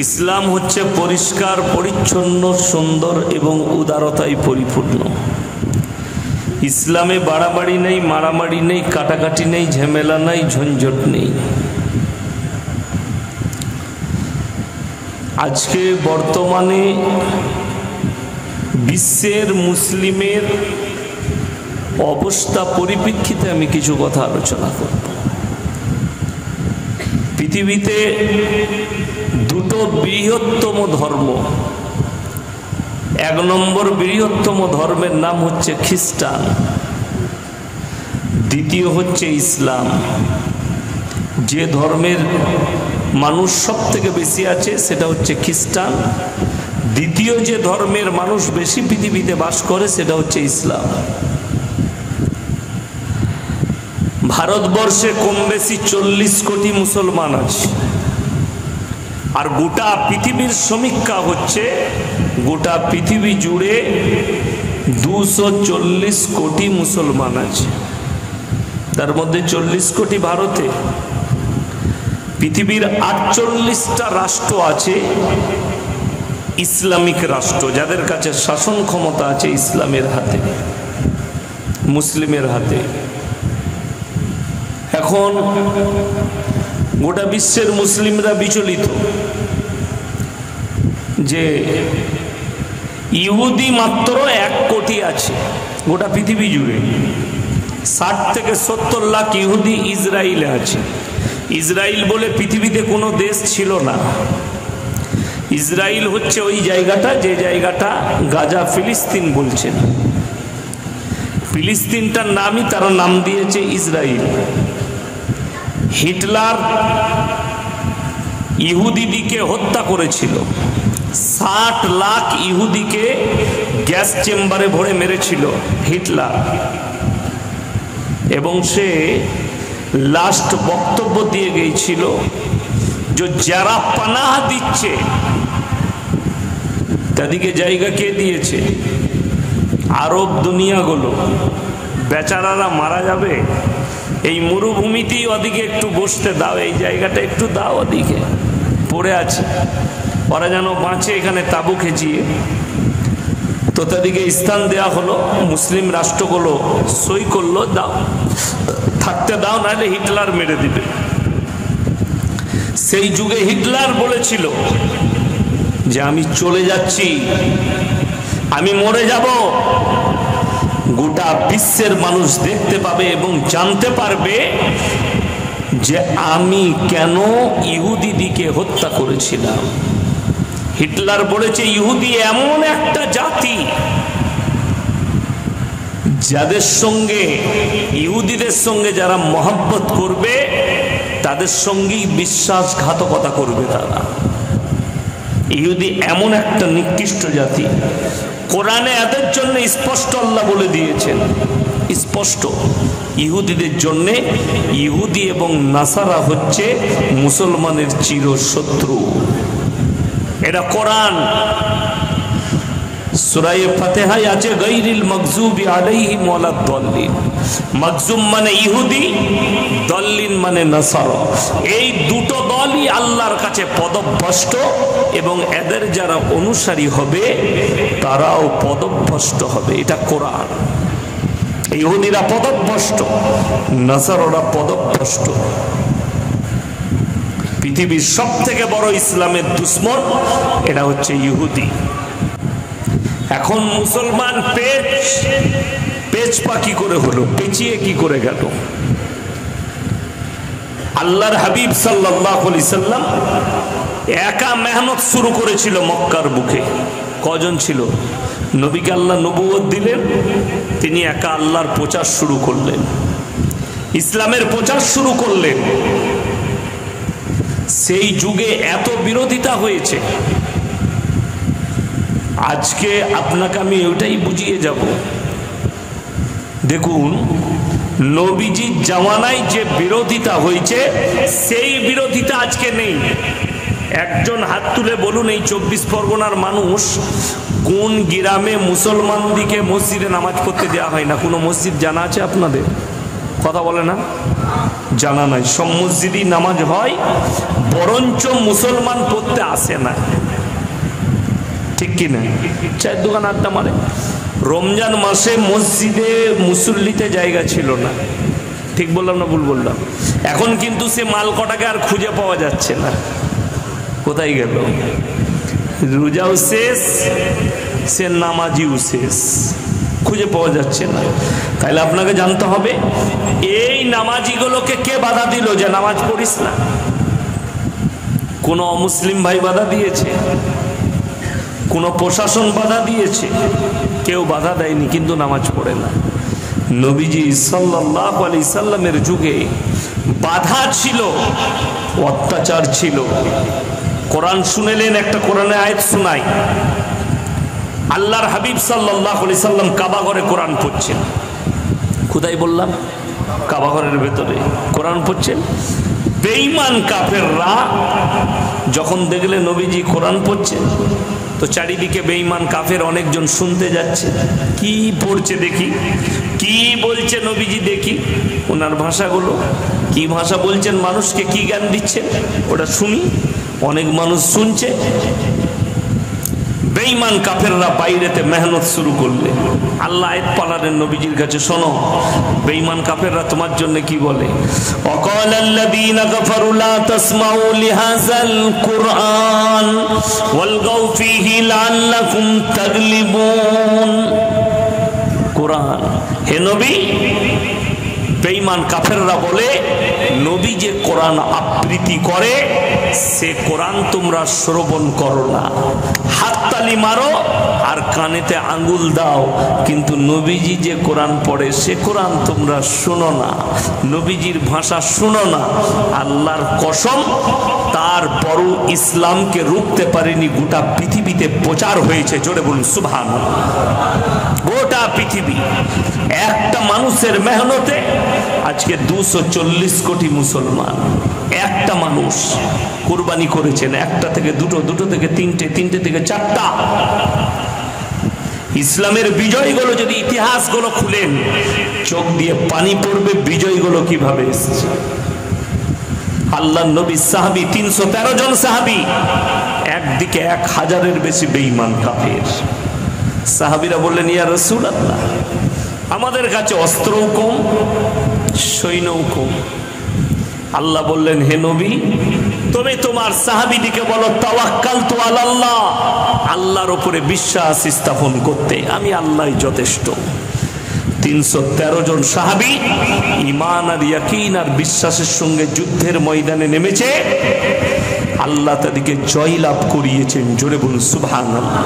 ইসলাম হচ্ছে পরিষ্কার পরিচ্ছন্ন সুন্দর এবং উদারতায় পরিপূর্ণ। ইসলামে বাড়াবাড়ি নেই, মারামারি নেই, কাটাকাটি নেই, ঝামেলা নেই, ঝঞ্ঝট নেই। আজকে বর্তমানে বিশ্বের মুসলিমের অবস্থা পরিপ্রেক্ষিতে আমি কিছু কথা আলোচনা করব। পৃথিবীতে দুটো বৃহত্তম ধর্ম, এক নম্বর বৃহত্তম ধর্মের নাম হচ্ছে খ্রিস্টান, দ্বিতীয় হচ্ছে ইসলাম। যে ধর্মের মানুষ সব থেকে বেশি আছে সেটা হচ্ছে খ্রিস্টান। দ্বিতীয় যে ধর্মের মানুষ বেশি পৃথিবীতে বাস করে সেটা হচ্ছে ইসলাম। ভারতবর্ষে কম বেশি 40 কোটি মুসলমান আছে, আর গোটা পৃথিবীর সমীক্ষা হচ্ছে গোটা পৃথিবী জুড়ে 240 কোটি মুসলমান আছে। তার মধ্যে 40 কোটি ভারতে। পৃথিবীর 48টা রাষ্ট্র আছে ইসলামিক রাষ্ট্র, যাদের কাছে শাসন ক্ষমতা আছে ইসলামের হাতে, মুসলিমের হাতে। এখন গোটা বিশ্বের মুসলিমরা বিচলিত যে ইহুদি মাত্র 1 কোটি আছে গোটা পৃথিবী জুড়ে। 60 থেকে 70 লাখ ইহুদি ইসরায়েলে আছে। ইসরায়েল বলে পৃথিবীতে কোনো দেশ ছিল না। ইসরায়েল হচ্ছে ওই জায়গাটা, যে জায়গাটা গাজা ফিলিস্তিন বলছেন। ফিলিস্তিনটার নামই তারা নাম দিয়েছে ইসরায়েল। হিটলার ইহুদিদিকে হত্যা করেছিল, 60 লাখ ইহুদিকে গ্যাস চেম্বারে ভরে মেরেছিল হিটলার। এবং সে লাস্ট বক্তব্য দিয়ে গিয়েছিল যে যারা পানাহ দিচ্ছে তাদেরকে জায়গা কে দিয়েছে? আরব দুনিয়াগুলো। বেচারারা মারা যাবে, এই মরুভূমিতেই ওদিকে একটু বসতে দাও, এই জায়গাটা একটু দাও, ওদিকে পড়ে আছে, ওরা যেন বাঁচে এখানে তাবু খেঁচিয়ে। তো তাদেরকে স্থান দেওয়া হলো, মুসলিম রাষ্ট্রগুলো সই করলো, দাও থাকতে দাও, নাহলে হিটলার মেরে দিবে। সেই যুগে হিটলার বলেছিল যে আমি চলে যাচ্ছি, আমি মরে যাব, গোটা বিশ্বের মানুষ দেখতে পাবে এবং জানতে পারবে যে আমি কেন ইহুদিদিকে হত্যা করেছিলাম। হিটলার বলেছে ইহুদি এমন একটা জাতি যাদের সঙ্গে, ইহুদিদের সঙ্গে যারা মহব্বত করবে তাদের সঙ্গেই বিশ্বাসঘাতকতা করবে তারা। ইহুদি এমন একটা নিকৃষ্ট জাতি। কোরআনে এদের জন্য স্পষ্ট আল্লাহ বলে দিয়েছেন, স্পষ্ট ইহুদিদের জন্য, ইহুদি এবং নাসারা হচ্ছে মুসলমানের চিরশত্রু। এটা কোরআন। সূরা ফাতিহায় আছে গায়রিল মাগযুবি আলাইহিম ওয়ালাদ-দাল্লিন। মাগযুম মানে ইহুদি, দাল্লিন মানে নাসারা। এই দুটো দলই আল্লাহর কাছে পদভ্রষ্ট এবং এদের যারা অনুসারী হবে তারাও পদভ্রষ্ট হবে। এটা কোরআন। ইহুদিরা পদভ্রষ্ট, নাসারারা পদভ্রষ্ট। পৃথিবীর সব থেকে বড় ইসলামের দুশ্মন এটা হচ্ছে ইহুদি। এখন মুসলমান পেচ কি করে হলো, পেঁচিয়ে কি করে গেল? আল্লাহর হাবিব সাল্লাল্লাহু আলাইহি সাল্লাম একা মেহনত শুরু করেছিল মক্কার বুকে। কজন ছিল? নবীকে আল্লাহ নবুয়ত দিলেন, তিনি একা আল্লাহর প্রচার শুরু করলেন, ইসলামের প্রচার শুরু করলেন। সেই যুগে এত বিরোধিতা হয়েছে। আজকে আপনাকে আমি ওইটাই বুঝিয়ে যাব। দেখুন, নবীজির জামানায় যে বিরোধিতা হয়েছে সেই বিরোধিতা আজকে নেই। একজন হাত তুলে বলুন এই 24 পরগনার মানুষ কোন গ্রামে মুসলমানদিকে মসজিদে নামাজ পড়তে দেওয়া হয় না? কোনো মসজিদ জানা আছে আপনাদের? কথা বলে না, জানা নাই। সব মসজিদই নামাজ হয়, বরঞ্চ মুসলমান পড়তে আসে না, ঠিক কি না? চায়ের দোকান আড্ডা মারে। রমজান মাসে মসজিদে মুসল্লিতে জায়গা ছিল না, ঠিক বললাম না ভুল বললাম? এখন কিন্তু সে মাল কটাকে আর খুঁজে পাওয়া যাচ্ছে না, কোথায় গেল? রোজাও শেষ, সে নামাজিও শেষ, খুঁজে পাওয়া যাচ্ছে না। তাইলে আপনাকে জানতে হবে এই নামাজিগুলোকে কে বাধা দিল যে নামাজ পড়িস না? কোন অমুসলিম ভাই বাধা দিয়েছে? কোন প্রশাসন বাধা দিয়েছে? কেউ বাধা দেয়নি, কিন্তু নামাজ পড়ে না। নবীজি সাল্লাল্লাহু আলাইহি সাল্লামের যুগে বাধা ছিল, অত্যাচার ছিল। কোরআন শুনেলেন, একটা কোরআনের আয়াত শোনাই। আল্লাহর হাবিব সাল্লাল্লাহু আলাইহি সাল্লাম কাবা ঘরে কোরআন পড়ছেন। কোথায় বললাম? কাবা ঘরের ভেতরে কোরআন পড়ছেন। বেঈমান কাফেররা যখন দেখলে নবীজি কোরআন পড়ছেন, তো চারিদিকে বেঈমান কাফের অনেকজন শুনতে যাচ্ছে, কি পড়ছে দেখি, কি বলছে নবীজি দেখি, ওনার ভাষাগুলো কি ভাষা বলছেন, মানুষকে কি জ্ঞান দিচ্ছেন ওটা শুনি। অনেক মানুষ শুনছে। বেঈমান কাফেররা বাইরেতে মেহনত শুরু করলে আল্লাহ আয়াত পাঠালেন নবীজির কাছে, শোনো বেঈমান কাফেররা তোমার জন্য কি বলে। ওয়াকালাল্লাযীনা কাফারু লা তাসমাউ লিহাযাল কুরআন ওয়ালগাউ ফীহি লাআল্লাকুম তাগলিবুন। কোরআন, হে নবী, বেঈমান কাফেররা বলে নবী যে কোরআন আবৃত্তি করে সে কোরআন তোমরা শ্রবণ করো না, হাততালি মারো আর কানেতে আঙ্গুল দাও, কিন্তু নবীজি যে কোরআন পড়ে সে কোরআন তোমরা শুনো না, নবীজির ভাষা শুনো না। আল্লাহর কসম, তারপরও ইসলামকে রুখতে পারেনি, গোটা পৃথিবীতে প্রচার হয়েছে। জোরে বলুন সুবহানাল্লাহ। গোটা পৃথিবী একটা মানুষের মেহনতে আজকে 240 কোটি মুসলমান। একটা মানুষ কুরবানি করেছেন, একটা থেকে দুটো, দুটো থেকে তিনটে, তিনটে থেকে চারটা। ইসলামের বিজয়গুলো যদি ইতিহাসগুলো খুলেন, চোখ দিয়ে পানি পড়বে বিজয়গুলো কিভাবে এসেছে। আল্লাহর নবী সাহাবী 313 জন সাহাবী, একদিকে 1000-এর বেশি বেঈমান কাফের। সাহাবীরা বললেন, ইয়া রাসূলুল্লাহ, আমাদের কাছে অস্ত্রও কম, সৈন্যও কম। আল্লাহ বললেন, হে নবী, তুমি তোমার সাহাবীদিকে বলো তাওয়াক্কালতু আলাল্লাহ, আল্লাহর উপরে বিশ্বাস স্থাপন করতে, আমি আল্লাহই যথেষ্ট। 313 জন সাহাবী ঈমান আর ইয়াকিন আর বিশ্বাসের সঙ্গে যুদ্ধের ময়দানে নেমেছে, আল্লাহ তাদেরকে জয়লাভ করিয়েছেন। জোরে বলুন সুবহানাল্লাহ।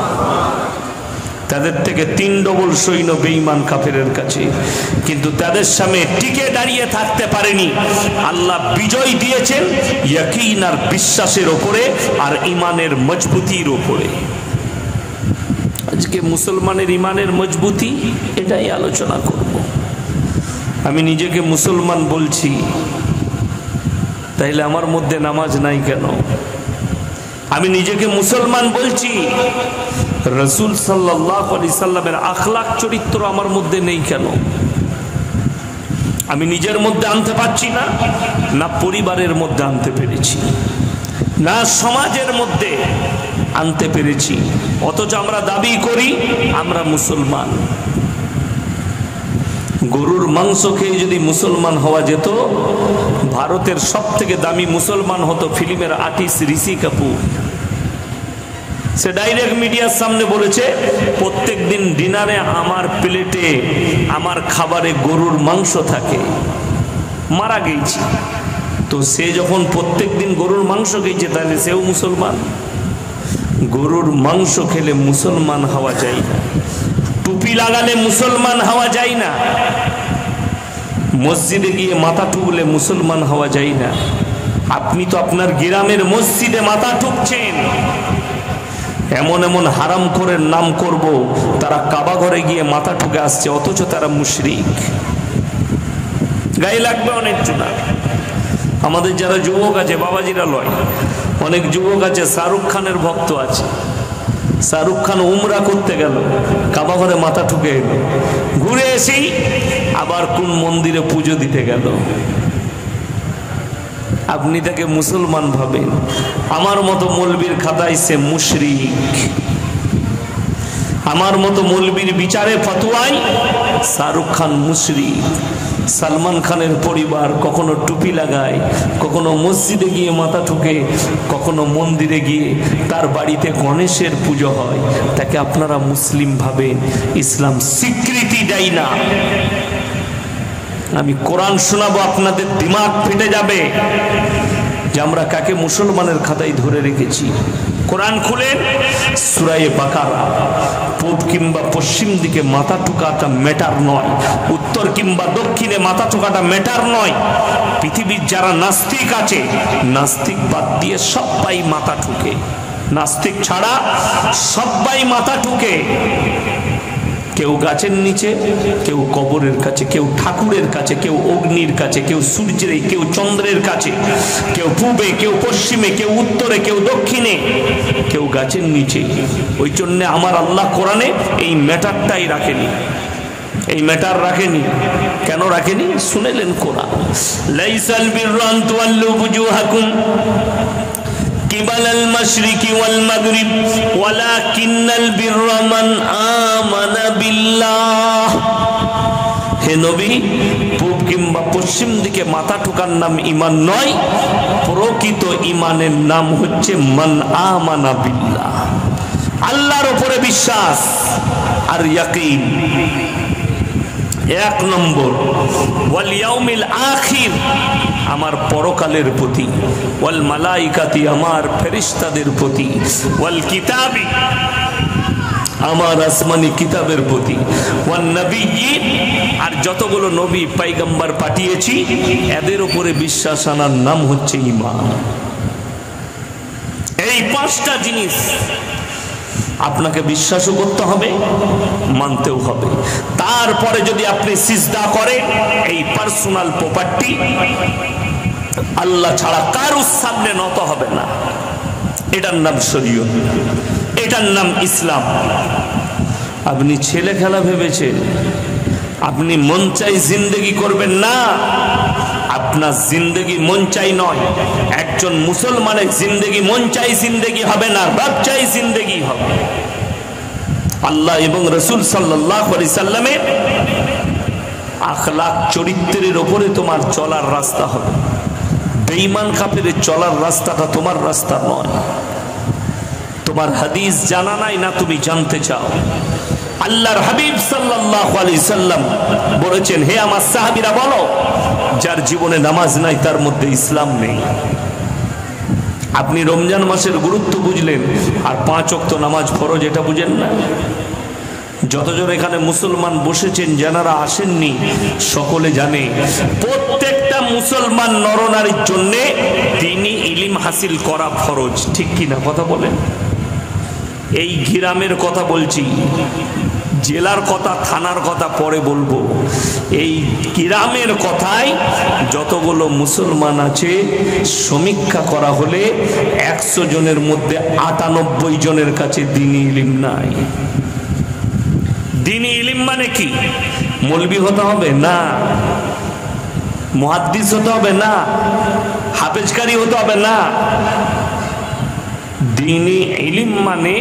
তাদের থেকে 3 ডবল সৈন্য বেঈমান কাফেরের কাছে, কিন্তু তাদের সামনে টিকে দাঁড়িয়ে থাকতে পারেনি। আল্লাহ বিজয় দিয়েছেন ইয়াকিন আর বিশ্বাসের উপরে আর ইমানের মজবুতির উপরে। আজকে মুসলমানের ইমানের মজবুতি, এটাই আলোচনা করব। আমি নিজেকে মুসলমান বলছি, তাইলে আমার মধ্যে নামাজ নাই কেন? আমি নিজেকে মুসলমান বলছি, রাসূল সাল্লাল্লাহু আলাইহি সাল্লামের আখলাক চরিত্র আমার মধ্যে নেই কেন? আমি নিজের মধ্যে আনতে পারছি না, না পরিবারের মধ্যে আনতে পেরেছি, না সমাজের মধ্যে আনতে পেরেছি, অথচ আমরা দাবি করি আমরা মুসলমান। গরুর মাংস খেয়ে যদি মুসলমান হওয়া যেত, ভারতের সবথেকে দামি মুসলমান হতো ফিল্মের আর্টিস্ট ঋষি কাপুর। সে ডাইরেক্ট মিডিয়ার সামনে বলেছে, প্রত্যেক দিন ডিনারে আমার প্লেটে, আমার খাবারে গরুর মাংস থাকে। মারা গেছি তো সে যখন প্রত্যেক দিন গরুর মাংস খেয়েছে, তাহলে সেও মুসলমান। গরুর মাংস খেলে মুসলমান হওয়া যায় না, টুপি লাগালে মুসলমান হওয়া যায় না, মসজিদে গিয়ে মাথা ঠুকলে মুসলমান হওয়া যায় না। আপনি তো আপনার গ্রামের মসজিদে মাথা ঠুকছেন। এমন এমন হারাম করে নাম করব, তারা কাবা ঘরে গিয়ে মাথা ঠুকে আসছে, অথচ তারা মুশরিক। গায়ে লাগবে অনেক জনা। আমাদের যারা যুবক আছে, বাবাজিরা লয়, অনেক যুবক আছে শাহরুখ খানের ভক্ত আছে। শাহরুখ খান উমরা করতে গেল, কাবা ঘরে মাথা ঠুকে এলো, ঘুরে এসেই আবার কোন মন্দিরে পুজো দিতে গেল। আপনি তাকে মুসলমান ভাবেন, আমার মতো মৌলবীর খাতায় সে মুশরিক, আমার মতো মৌলবীর বিচারে ফতোয়ায় শাহরুখ খান মুশরিক। সালমান খানের পরিবার কখনো টুপি লাগায়, কখনো মসজিদে গিয়ে মাথা ঠুকে, কখনো মন্দিরে গিয়ে তার বাড়িতে গণেশের পুজো হয়, তাকে আপনারা মুসলিম ভাবেন। ইসলাম স্বীকৃতি দেয় না। আমি কোরআন শোনাবো, আপনাদের দিমাগ ফেটে যাবে যে আমরা কাকে মুসলমানের খাতায় ধরে রেখেছি। কোরআন খুলেন, সূরা বাকারা। পূব কিংবা পশ্চিম দিকে মাথা ঠুকাটা ম্যাটার নয়, উত্তর কিংবা দক্ষিণে মাথা ঠুকাটা ম্যাটার নয়। পৃথিবীর যারা নাস্তিক আছে, নাস্তিক বাদ দিয়ে সবাই মাথা ঠুকে, নাস্তিক ছাড়া সবাই মাথা ঠুকে। কেউ গাছের নিচে, কেউ কবরের কাছে, কেউ ঠাকুরের কাছে, কেউ অগ্নির কাছে, কেউ সূর্যের, কেউ চন্দ্রের কাছে, কেউ পূবে, কেউ পশ্চিমে, কেউ উত্তরে, কেউ দক্ষিণে, কেউ গাছের নিচে। ওই জন্য আমার আল্লাহ কোরআনে এই ম্যাটারটাই রাখেনি, এই ম্যাটার রাখেনি। কেন রাখেনি শুনেলেন কোরআন, লাইসাল বিররা আন তুওয়াল্লু বুজুহাকুম কিবালাল মাশরিকি ওয়াল মাগরিব ওয়ালাকিন্নাল বিররা মান আমানা বিল্লাহ। হে নবী, পূব কিংবা পশ্চিম দিকে মাথা ঠুকার নাম ঈমান নয়, প্রকৃত ঈমানের নাম হচ্ছে মান আমানা বিল্লাহ, আল্লাহর উপরে বিশ্বাস আর ইয়াকিন। এক নম্বর, ওয়াল ইয়াউমিল আখির, আমার পরকালের প্রতি, ওয়াল মালাইকাতি, আমার ফেরেশতাদের প্রতি, ওয়াল কিতাবি, আমার আসমানি কিতাবের প্রতি, ওয়ান নবিয়্যিন, আর যতগুলো নবী পয়গম্বর পাঠিয়েছি এদের উপরে বিশ্বাস আনার নাম হচ্ছে ঈমান। এই পাঁচটা জিনিস আপনাকে বিশ্বাসও করতে হবে, মানতেও হবে। তারপরে যদি আপনি সিজদা করেন, এই পার্সোনাল প্রপার্টি আল্লাহ ছাড়া কারোর সামনে নত হবে না। এটার নাম শরীয়ত, এটার নাম ইসলাম। আপনি ছেলে খেলা ভেবেছেন আপনি মন চাই জিন্দেগি করবেন না, আপনার জিন্দেগি মন চাই নয়। একজন মুসলমানের জিন্দেগি মন চাই জিন্দেগি হবে না, রব চাই জিন্দেগি হবে। আল্লাহ এবং রাসূল সাল্লাল্লাহু আলাইহি সাল্লামের আখলাক চরিত্রের উপরে তোমার চলার রাস্তা হবে। বেঈমান কাফেরের চলার রাস্তাটা তোমার রাস্তা নয়। তোমার হাদিস জানা নাই না তুমি জানতে চাও। আল্লাহর হাবিব সাল্লাল্লাহু আলাইহি সাল্লাম বলেছেন, হে আমার সাহাবীরা বলো, যার জীবনে নামাজ নাই তার মধ্যে ইসলাম নেই। আপনি রমজান মাসের গুরুত্ব বুঝলেন, আর 5 ওয়াক্ত নামাজ ফরজ এটা বুঝেন না। যতজন এখানে মুসলমান বসেছেন, যারা আসেননি, সকলে জানে প্রত্যেকটা মুসলমান নরনারীর জন্য দ্বীনি ইলম হাসিল করা ফরজ। ঠিক কিনা কথা বলেন? এই গ্রামের কথা বলছি, জেলার কথা, থানার কথা পরে বলবো। এই গ্রামের কথায় যতগুলো মুসলমান আছে সমীক্ষা করা হলে 100 জনের মধ্যে 98 জনের কাছে দ্বীনি ইলম নাই। দ্বীনি ইলম মানে কি? মৌলবি হতে হবে না, মুহাদ্দিস হতে হবে না, হাফেজকারী হতে হবে না। দ্বীনি ইলম মানে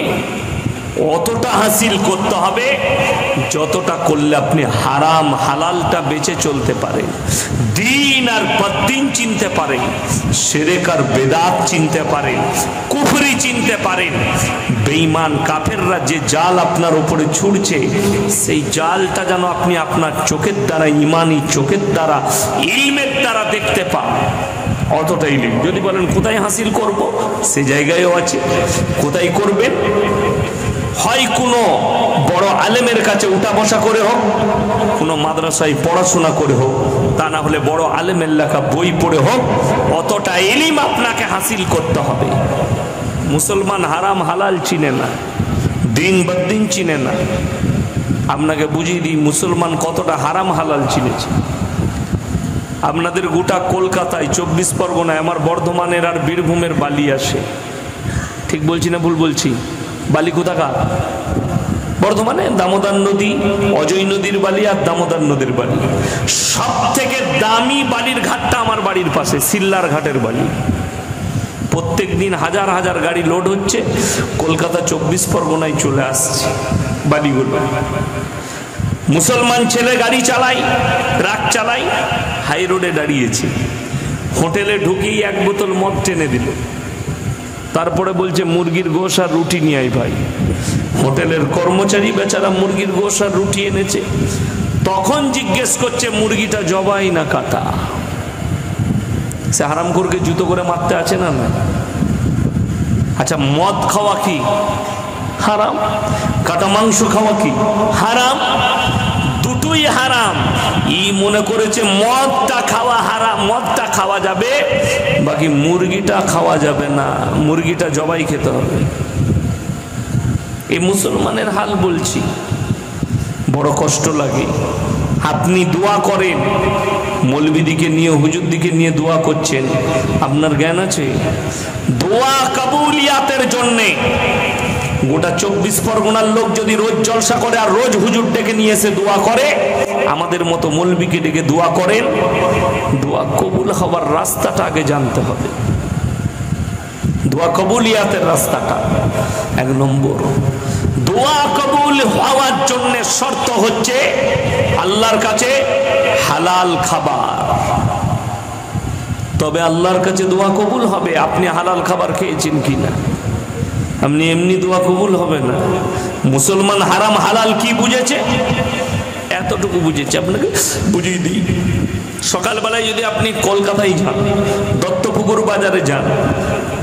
অতটা হাসিল করতে হবে যতটা করলে আপনি হারাম হালালটা বেঁচে চলতে পারেন, দিন আর বদ্দিন চিনতে পারেন, শিরক আর বেদাত চিনতে পারেন, কুফরি চিনতে পারেন। বেঈমান কাফেররা যে জাল আপনার উপরে ছুড়ছে, সেই জালটা যেন আপনি আপনার চোখের দ্বারা, ঈমানি চোখের দ্বারা, ইলমের দ্বারা দেখতে পান। অতটাই ইলম। যদি বলেন কোথায় হাসিল করব, সে জায়গায়ও আছে। কোথায় করবেন? হয় কোনো বড় আলেমের কাছে উঠা বসা করে হোক, কোনো মাদ্রাসায় পড়াশোনা করে হোক, তা না হলে বড় আলেমের লেখা বই পড়ে হোক, অতটা ইলম আপনাকে হাসিল করতে হবে। মুসলমান হারাম হালাল চিনে না, দিন বদ্দিন চিনে না। আপনাকে বুঝিয়ে দিই মুসলমান কতটা হারাম হালাল চিনেছে। আপনাদের গোটা কলকাতায়, 24 পরগনায়, আমার বর্ধমানের আর বীরভূমের বালি আসে। ঠিক বলছি না ভুল বলছি? বালি কোথাকার? বর্ধমানে দামোদর নদী, অজয় নদীর বালি আর দামোদর নদীর বালি, সব থেকে দামি বালির ঘাটটা আমার বাড়ির পাশে, সিল্লার ঘাটের বালি। প্রত্যেক দিন হাজার হাজার গাড়ি লোড হচ্ছে, কলকাতা 24 পরগনায় চলে আসছে বালিগুলো। মুসলমান ছেলে গাড়ি চালায়, ট্রাক চালায়, হাই রোডে দাঁড়িয়েছে, হোটেলে ঢুকিয়ে এক বোতল মদ টেনে দিল, তারপরে বলছে মুরগির গোশ আর রুটি নিয়ে আয় ভাই। হোটেলের কর্মচারী বেচারা মুরগির গোশ আর রুটি এনেছে, তখন জিজ্ঞেস করছে মুরগিটা জবাই না কাটা। সে হারামখোরকে জুতো করে মারতে আছে না না? আচ্ছা, মদ খাওয়া কি হারাম? কাটা মাংস খাওয়া কি হারাম? দুটোই হারাম। ই মনে করেছে মদটা খাওয়া হারাম, মদটা খাওয়া যাবে, বাকি মুরগিটা খাওয়া যাবে না, মুরগিটা জবাই খেতে হবে। এই মুসলমানের হাল বলছি, বড় কষ্ট লাগে। আপনি দোয়া করেন, মৌলবীদিকে নিয়ে, হুজুরদিকে নিয়ে দোয়া করছেন, আপনার জ্ঞান আছে? দোয়া কবুলিয়াতের জন্যে গোটা 24 পরগনার লোক যদি রোজ জলসা করে আর রোজ হুজুর ডেকে নিয়ে এসে দোয়া করে, আমাদের মতো মৌলবীকে ডেকে দোয়া করেন, দোয়া কবুল হওয়ার রাস্তাটা আগে জানতে হবে। দোয়া কবুলিয়াতের রাস্তাটা 1 নম্বর। দোয়া কবুল হওয়ার জন্য শর্ত হচ্ছে আল্লাহর কাছে হালাল খাবার, তবে আল্লাহর কাছে দোয়া কবুল হবে। আপনি হালাল খাবার খেয়েছেন কিনা? আপনি এমনি দোয়া কবুল হবে না। মুসলমান হারাম হালাল কি বুঝেছে? এতটুকু বুঝেছে, আপনাকে বুঝিয়ে দিই। সকালবেলায় যদি আপনি কলকাতায় যান, দত্তপুকুর বাজারে যান,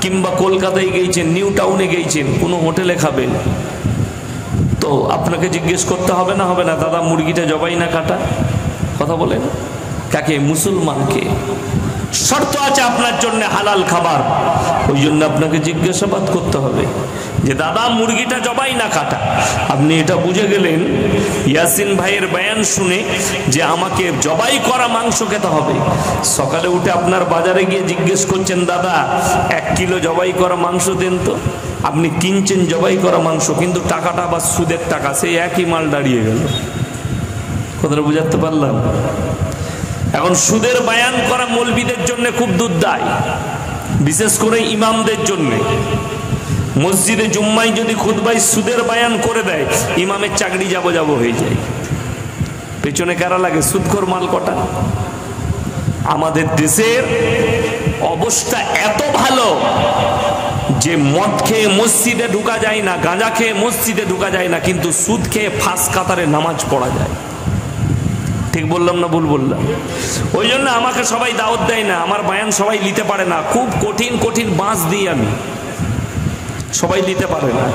কিংবা কলকাতায় গিয়েছেন, নিউ টাউনে গিয়েছেন, কোনো হোটেলে খাবেন, তো আপনাকে জিজ্ঞেস করতে হবে না, হবে না, দাদা মুরগিটা জবাই না কাটা? কথা বলেন কাকে? মুসলমানকে। শর্ত আছে আপনার জন্য হালাল খাবার, ওই জন্য আপনাকে জিজ্ঞাসাবাদ করতে হবে যে দাদা মুরগিটা জবাই না কাটা। আপনি এটা বুঝে গেলেন ইয়াসিন ভাইয়ের বয়ান শুনে যে আমাকে জবাই করা মাংস খেতে হবে। সকালে উঠে আপনার বাজারে গিয়ে জিজ্ঞেস করছেন দাদা 1 কিলো জবাই করা মাংস দেন তো। আপনি কিনছেন জবাই করা মাংস, কিন্তু টাকাটা আবার সুদের টাকা, সেই একই মাল দাঁড়িয়ে গেল। কথাটা বুঝাতে পারলাম? এখন সুদের বয়ান করা মৌলবীদের জন্য খুব দুর্দায়, বিশেষ করে ইমামদের জন্য। মসজিদে জুম্মায় যদি খুতবায় সুদের বয়ান করে দেয়, ইমামের চাকরি যাব হয়ে যায়। পেছনে কারা লাগে? সুদখোর মাল কটা। আমাদের দেশের অবস্থা এত ভালো যে মদ খেয়ে মসজিদে ঢুকা যায় না, গাঁজা খেয়ে মসজিদে ঢুকা যায় না, কিন্তু সুদ খেয়ে ফাঁস কাতারে নামাজ পড়া যায়। ঠিক বললাম না ভুল বললাম? ওই জন্য আমাকে সবাই দাওয়াত দেয় না, আমার বয়ান সবাই নিতে পারে না। খুব কঠিন কঠিন বাঁশ দিই আমি, সবাই নিতে পারে না।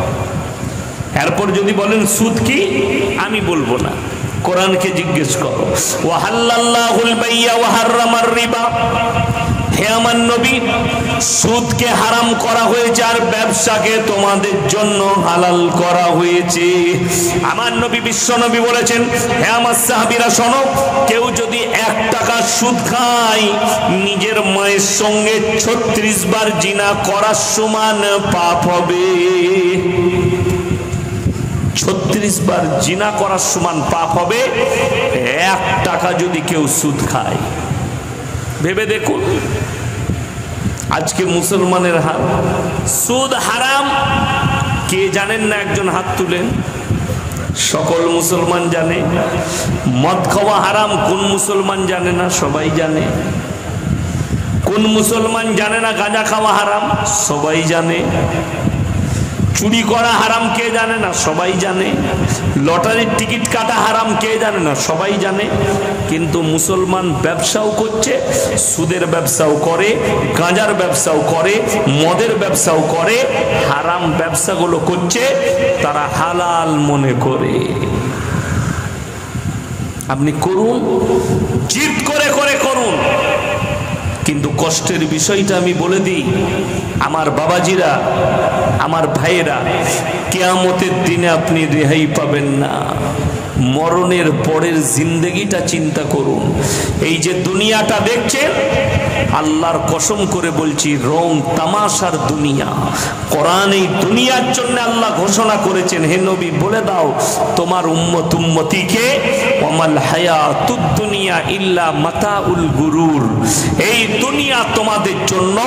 এরপর যদি বলেন সুদ কি, আমি বলবো না, কোরআনকে জিজ্ঞেস করো। ওয়াহাল্লাল্লাহুল বাইয়া ওয়া হাররামার রিবা। হে আমার নবী, সুদকে হারাম করা হয়েছে আর ব্যবসাকে তোমাদের জন্য হালাল করা হয়েছে। আমার নবী বিশ্ব নবী বলেছেন, হে আমার সাহাবীরা শোনো, কেউ যদি 1 টাকা সুদ খায়, নিজের মায়ের সঙ্গে 36 বার জিনা করার সমান পাপ হবে। 36 বার জিনা করার সমান পাপ হবে 1 টাকা যদি কেউ সুদ খায়। ভেবে দেখুন আজকে মুসলমানের হাল। সুদ হারাম কে জানেন না? একজন হাত তুলেন। সকল মুসলমান জানে। মদ খাওয়া হারাম কোন মুসলমান জানে না? সবাই জানে। কোন মুসলমান জানে না গাঁজা খাওয়া হারাম? সবাই জানে। চুরি করা হারাম কে জানে না? সবাই জানে। লটারির টিকিট কাটা হারাম কে জানে না? সবাই জানে। কিন্তু মুসলমান ব্যবসাও করছে, সুদের ব্যবসাও করে, গাঁজার ব্যবসাও করে, মদের ব্যবসাও করে, হারাম ব্যবসাগুলো করছে তারা হালাল মনে করে। আপনি করুন, জিদ করে করে করুন, কিন্তু কষ্টের বিষয়টা আমি বলে দিই, আমার বাবাজিরা, আমার ভাইয়েরা, কিয়ামতের দিনে আপনি রেহাই পাবেন না। মরণের পরের জিন্দেগিটা চিন্তা করুন। এই যে দুনিয়াটা দেখছেন, আল্লাহর কসম করে বলছি, রং তামাশার দুনিয়া। কোরআন এই দুনিয়ার জন্য আল্লাহ ঘোষণা করেছেন, হে নবী বলে দাও তোমার উম্মতিকে, ওয়ামাল হায়াতুদ দুনিয়া ইল্লা মাতাউল গুরুর, এই দুনিয়া তোমাদের জন্য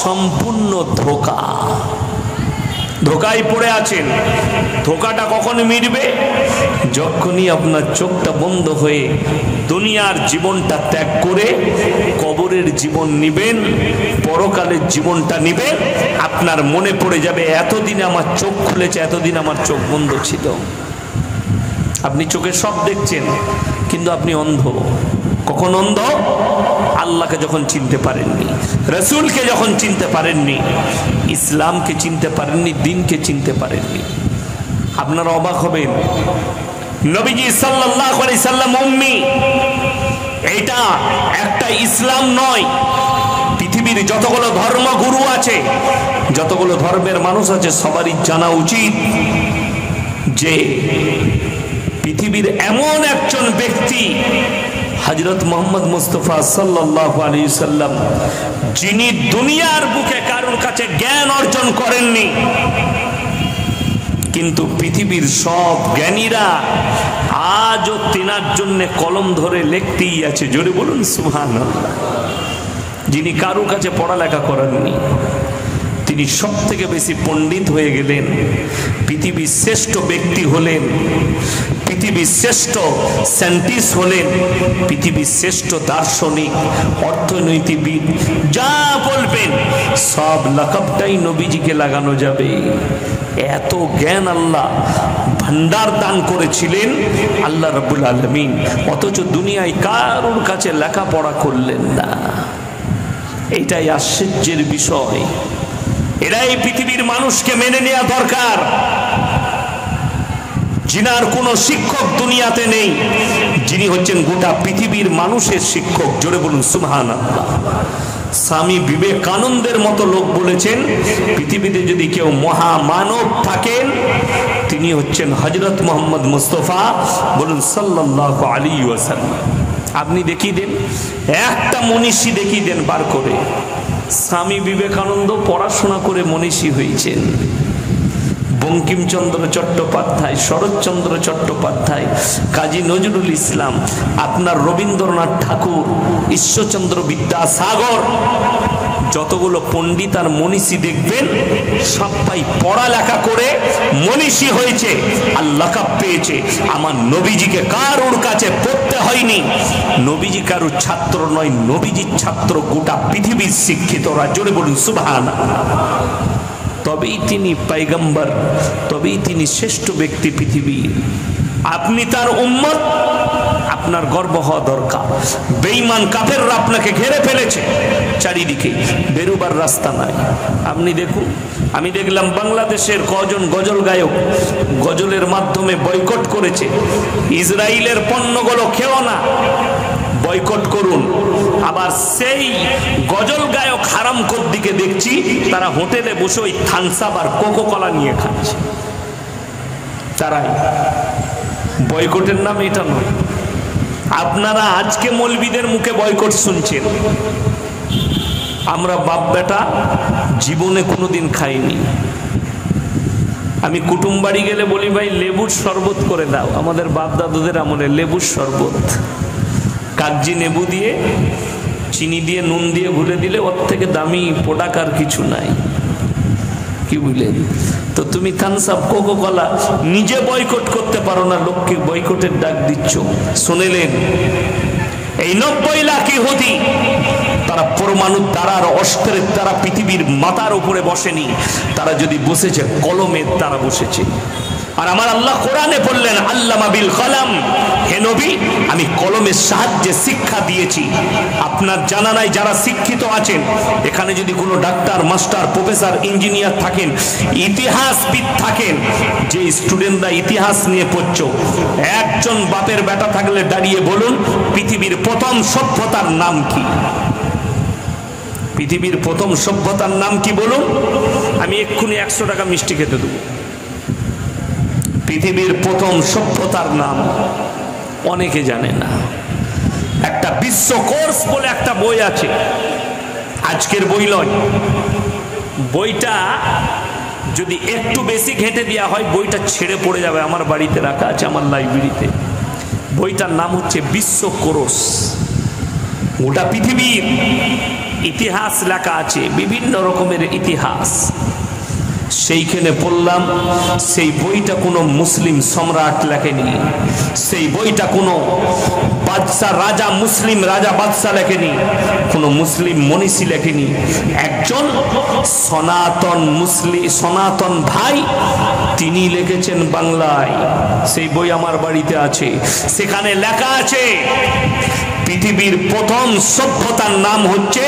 সম্পূর্ণ ধোঁকা। ধোঁকায় পড়ে আছেন। ধোঁকাটা কখন মিটবে? যখনই আপনার চোখটা বন্ধ হয়ে দুনিয়ার জীবনটা ত্যাগ করে কবরের জীবন নিবেন, পরকালের জীবনটা নিবেন, আপনার মনে পড়ে যাবে এতদিন আমার চোখ খুলেছে, এতদিন আমার চোখ বন্ধ ছিল। আপনি চোখে সব দেখছেন কিন্তু আপনি অন্ধ। কখন অন্ধ? আল্লাহকে যখন চিনতে পারেননি, রসুলকে যখন চিনতে পারেননি, ইসলামকে চিনতে পারেননি, দিনকে চিনতে পারেননি। আপনারা অবাক হবেন, নবীজি সাল্লাল্লাহু আলাইহি সাল্লাম উম্মি, এটা একটা ইসলাম নয়। পৃথিবীর যতগুলো ধর্মগুরু আছে, যতগুলো ধর্মের মানুষ আছে, সবারই জানা উচিত যে পৃথিবীর এমন একজন ব্যক্তি হযরত মুহাম্মদ মুস্তাফা সাল্লাল্লাহু আলাইহি সাল্লাম, যিনি দুনিয়ার বুকে কারোর কাছে জ্ঞান অর্জন করেননি, কিন্তু পৃথিবীর সব জ্ঞানীরা আজও তিনার জন্য কলম ধরে লিখতেই আছে। জোরে বলুন সুবহানাল্লাহ। যিনি কারোর কাছে পড়ালেখা করেননি, তিনি সব থেকে বেশি পণ্ডিত হয়ে গেলেন, পৃথিবীর শ্রেষ্ঠ ব্যক্তি হলেন, পৃথিবীর শ্রেষ্ঠ সায়েন্টিস্ট হলেন, পৃথিবীর শ্রেষ্ঠ দার্শনিক, অর্থনীতিবিদ, যা বলবেন সব লাকাবটাই নবীজিকে লাগানো যাবে। এত জ্ঞান আল্লাহ ভান্ডার দান করেছিলেন আল্লাহ রাব্বুল আলামিন, অথচ দুনিয়ায় কারোর কাছে লেখাপড়া করলেন না। এটাই আশ্চর্যের বিষয়। এরাই পৃথিবীর মানুষকে মেনে নেওয়া দরকার। যিনার কোনো শিক্ষক দুনিয়াতে নেই, যিনি হচ্ছেন গোটা পৃথিবীর মানুষের শিক্ষক। জোরে বলুন সুবহানাল্লাহ। স্বামী বিবেকানন্দের মতো লোক বলেছেন, পৃথিবীতে যদি কেউ মহামানব থাকেন, তিনি হচ্ছেন হযরত মুহাম্মদ মুস্তাফা, বলুন সাল্লাল্লাহু আলাইহি ওয়াসাল্লাম। আপনি দেখিয়ে দেন, একটা মনীষী দেখিয়ে দেন বার করে। স্বামী বিবেকানন্দ পড়াশোনা করে মনীষী হয়েছেন। বঙ্কিমচন্দ্র চট্টোপাধ্যায়, শরৎচন্দ্র চট্টোপাধ্যায়, কাজী নজরুল ইসলাম, আপনার রবীন্দ্রনাথ ঠাকুর, ঈশ্বরচন্দ্র বিদ্যাসাগর, যতগুলো পণ্ডিত আর মনীষী দেখবেন সবাই পড়ালেখা করে মনীষী হয়েছে, আল্লাহ কাপ পেয়েছে। আমার নবীজিকে কারোর কাছে পড়তে হয়নি। নবীজি কারোর ছাত্র নয়, নবীজির ছাত্র গোটা পৃথিবীর শিক্ষিতরা। জোরে বলুন সুবহানাল্লাহ। তবেই তিনি পয়গম্বর, তবেই তিনি শ্রেষ্ঠ ব্যক্তি পৃথিবীর। আপনি তার উম্মত, আপনার গর্ব হওয়া দরকার। বেঈমান কাফেররা আপনাকে ঘিরে ফেলেছে, চারিদিকে বেরোবার রাস্তা নাই। আপনি দেখুন, আমি দেখলাম বাংলাদেশের কজন গজল গায়ক গজলের মাধ্যমে বয়কট করেছে, ইসরায়েলের পণ্যগুলো খেও না, বয়কট করুন। আবার সেই গজল গায়ক হারামখোর দিকে দেখছি তারা হোটেলে বসে ওই থামস আপ আর কোকো কলা নিয়ে খাচ্ছে। তারাই বয়কটের নাম এটা নয়। আপনারা আজকে মৌলবীদের মুখে বয়কট শুনছেন, আমরা বাপ বেটা জীবনে কোনোদিন খাইনি। আমি কুটুম বাড়ি গেলে বলি, ভাই লেবুর শরবত করে দাও। আমাদের বাপ দাদুদের আমলে লেবুর শরবত, কাগজি লেবু দিয়ে, চিনি দিয়ে, নুন দিয়ে ঘুরে দিলে ওর থেকে দামি প্রোডাক্ট আর কিছু নাই। কি বুঝলেন? তো তুমি থামস আপ কোকো কলা নিজে বয়কট করতে পারো না, লোককে বয়কটের ডাক দিচ্ছ। শুনেলেন এই 90 লাখ ইহুদি, তারা পরমাণু দ্বারার অস্ত্রের দ্বারা পৃথিবীর মাথার উপরে বসেনি, তারা যদি বসেছে কলমের দ্বারা বসেছে। আর আমার আল্লাহ কোরআনে বললেন, আল্লামা বিল কলম, হে নবী আমি কলমের সাহায্যে শিক্ষা দিয়েছি। আপনার জানা নাই যারা শিক্ষিত আছেন এখানে, যদি কোনো ডাক্তার, মাস্টার, প্রফেসর, ইঞ্জিনিয়ার থাকেন, ইতিহাসবিদ থাকেন, যে স্টুডেন্টরা ইতিহাস নিয়ে পড়ছ, একজন বাপের বেটা থাকলে দাঁড়িয়ে বলুন পৃথিবীর প্রথম সভ্যতার নাম কি? পৃথিবীর প্রথম সভ্যতার নাম কি বলুন? আমি এক্ষুনি 100 টাকা মিষ্টি খেতে দেবো। পৃথিবীর প্রথম সভ্যতার নাম অনেকে জানে না। একটা বিশ্বকোষ বলে একটা বই আছে, আজকের বই নয়। বইটা যদি একটু বেশি ঘেঁটে দেওয়া হয় বইটা ছেড়ে পড়ে যাবে। আমার বাড়িতে রাখা আছে, আমার লাইব্রেরিতে। বইটার নাম হচ্ছে বিশ্বকোষ। গোটা পৃথিবীর ইতিহাস লেখা আছে, বিভিন্ন রকমের ইতিহাস। সেইখানে পড়লাম, সেই বইটা কোনো মুসলিম সম্রাট লেখেনি, সেই বইটা কোনো বাদশা রাজা, মুসলিম রাজা বাদশা লেখেনি, কোনো মুসলিম মনীষী লেখেনি। একজন সনাতন মুসলিম, সনাতন ভাই, তিনি লিখেছেন বাংলায়। সেই বই আমার বাড়িতে আছে। সেখানে লেখা আছে পৃথিবীর প্রথম সভ্যতার নাম হচ্ছে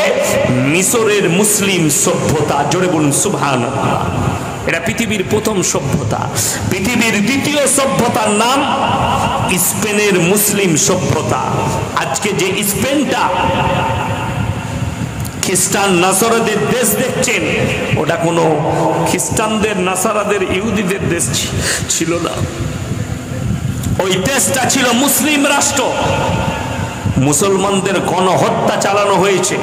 মিশরের মুসলিম সভ্যতা। জোরে বলুন সুবহানাল্লাহ। এটা পৃথিবীর প্রথম সভ্যতা। পৃথিবীর দ্বিতীয় সভ্যতার নাম স্পেনের মুসলিম সভ্যতা। আজকে যে স্পেনটা খ্রিস্টান নাসারাদের দেশ দেখছেন, ওটা কোনো খ্রিস্টানদের, নাসারাদের, ইহুদিদের দেশ ছিল না। ওই দেশটা ছিল মুসলিম রাষ্ট্র। মুসলমানদের গণহত্যা চালানো হয়েছে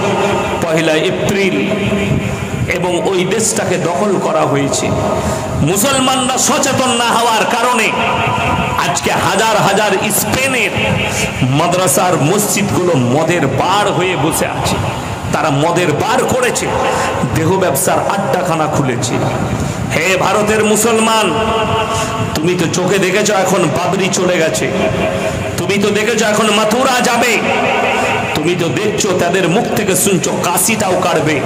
1 এপ্রিল এবং ওই দেশটাকে দখল করা হয়েছে। মুসলমানরা সচেতন না হওয়ার কারণে আজকে হাজার হাজার স্পেনের মাদ্রাসার মসজিদগুলো মদের বার হয়ে বসে আছে। তারা মদের বার করেছে, দেহ ব্যবসার আড্ডাখানা খুলেছে। হে ভারতের মুসলমান, তুমি তো চোখে দেখেছ এখন বাবরি চলে গেছে, তুমি তো দেখেছ এখন মাথুরা যাবে, তুমি তো দেখছো তাদের মুখ থেকে শুনছো কাশিটাও কাটবে,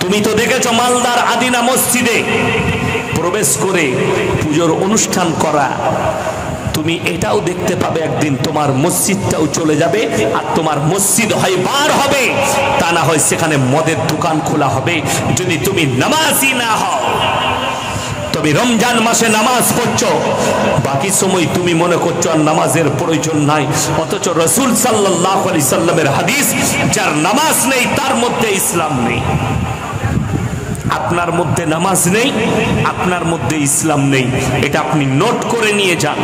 তুমি তো দেখেছ মালদার আদিনা মসজিদে প্রবেশ করে পুজোর অনুষ্ঠান করা। তুমি এটাও দেখতে পাবে একদিন তোমার মসজিদটাও চলে যাবে, আর তোমার মসজিদ হয় বার হবে, তা না হয় সেখানে মদের দোকান খোলা হবে। যদি তুমি নামাজি না হও, তবে রমজান মাসে নামাজ পড়ছো, বাকি সময় তুমি মনে করছো আর নামাজের প্রয়োজন নাই। অথচ রাসূল সাল্লাল্লাহু আলাইহি সাল্লামের হাদিস, যার নামাজ নেই তার মধ্যে ইসলাম নেই। আপনার মধ্যে নামাজ নেই, আপনার মধ্যে ইসলাম নেই। এটা আপনি নোট করে নিয়ে যান।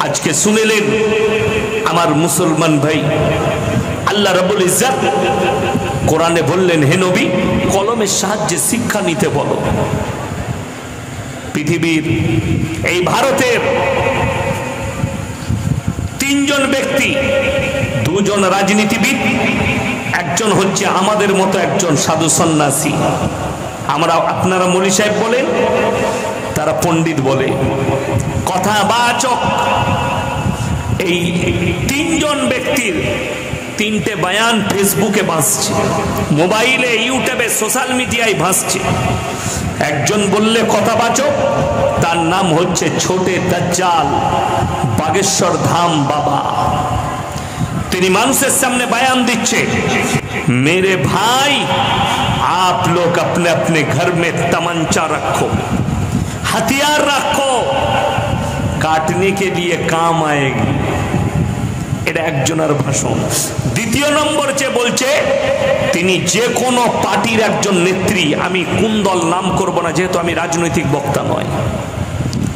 আজকে শুনেলেন আমার মুসলমান ভাই, আল্লাহ রাব্বুল ইজ্জত কোরআনে বললেন, হে নবী, কলমের সাহায্যে শিক্ষা নিতে বলো। পৃথিবীর এই ভারতের 3 জন ব্যক্তি, 2 জন রাজনীতিবিদ, একজন হচ্ছে আমাদের মতো একজন সাধু সন্ন্যাসী। আমরা, আপনারা মৌলী সাহেব বলেন, তারা পণ্ডিত বলে, কথাবাচক। এই 3 জন ব্যক্তির 3টে বয়ান ফেসবুকে ভাসছে, মোবাইলে, ইউটিউবে, সোশ্যাল মিডিয়ায় ভাসছে। একজন বললে কথাবাচক, তার নাম হচ্ছে ছোটে দাজ্জাল, বাগেশ্বর ধাম বাবা। তিনি মানুষের সামনে বয়ান দিচ্ছে, मेरे भाई आप लोग अपने अपने घर में तमंचा रखो, हथियार रखो, काटने के लिए काम आएगी। এটা একজনের ভাষণ। দ্বিতীয় নম্বর যে বলছে, তিনি যে কোনো পার্টির একজন নেত্রী, আমি কোন দল নাম করব না যেহেতু আমি রাজনৈতিক বক্তা নয়,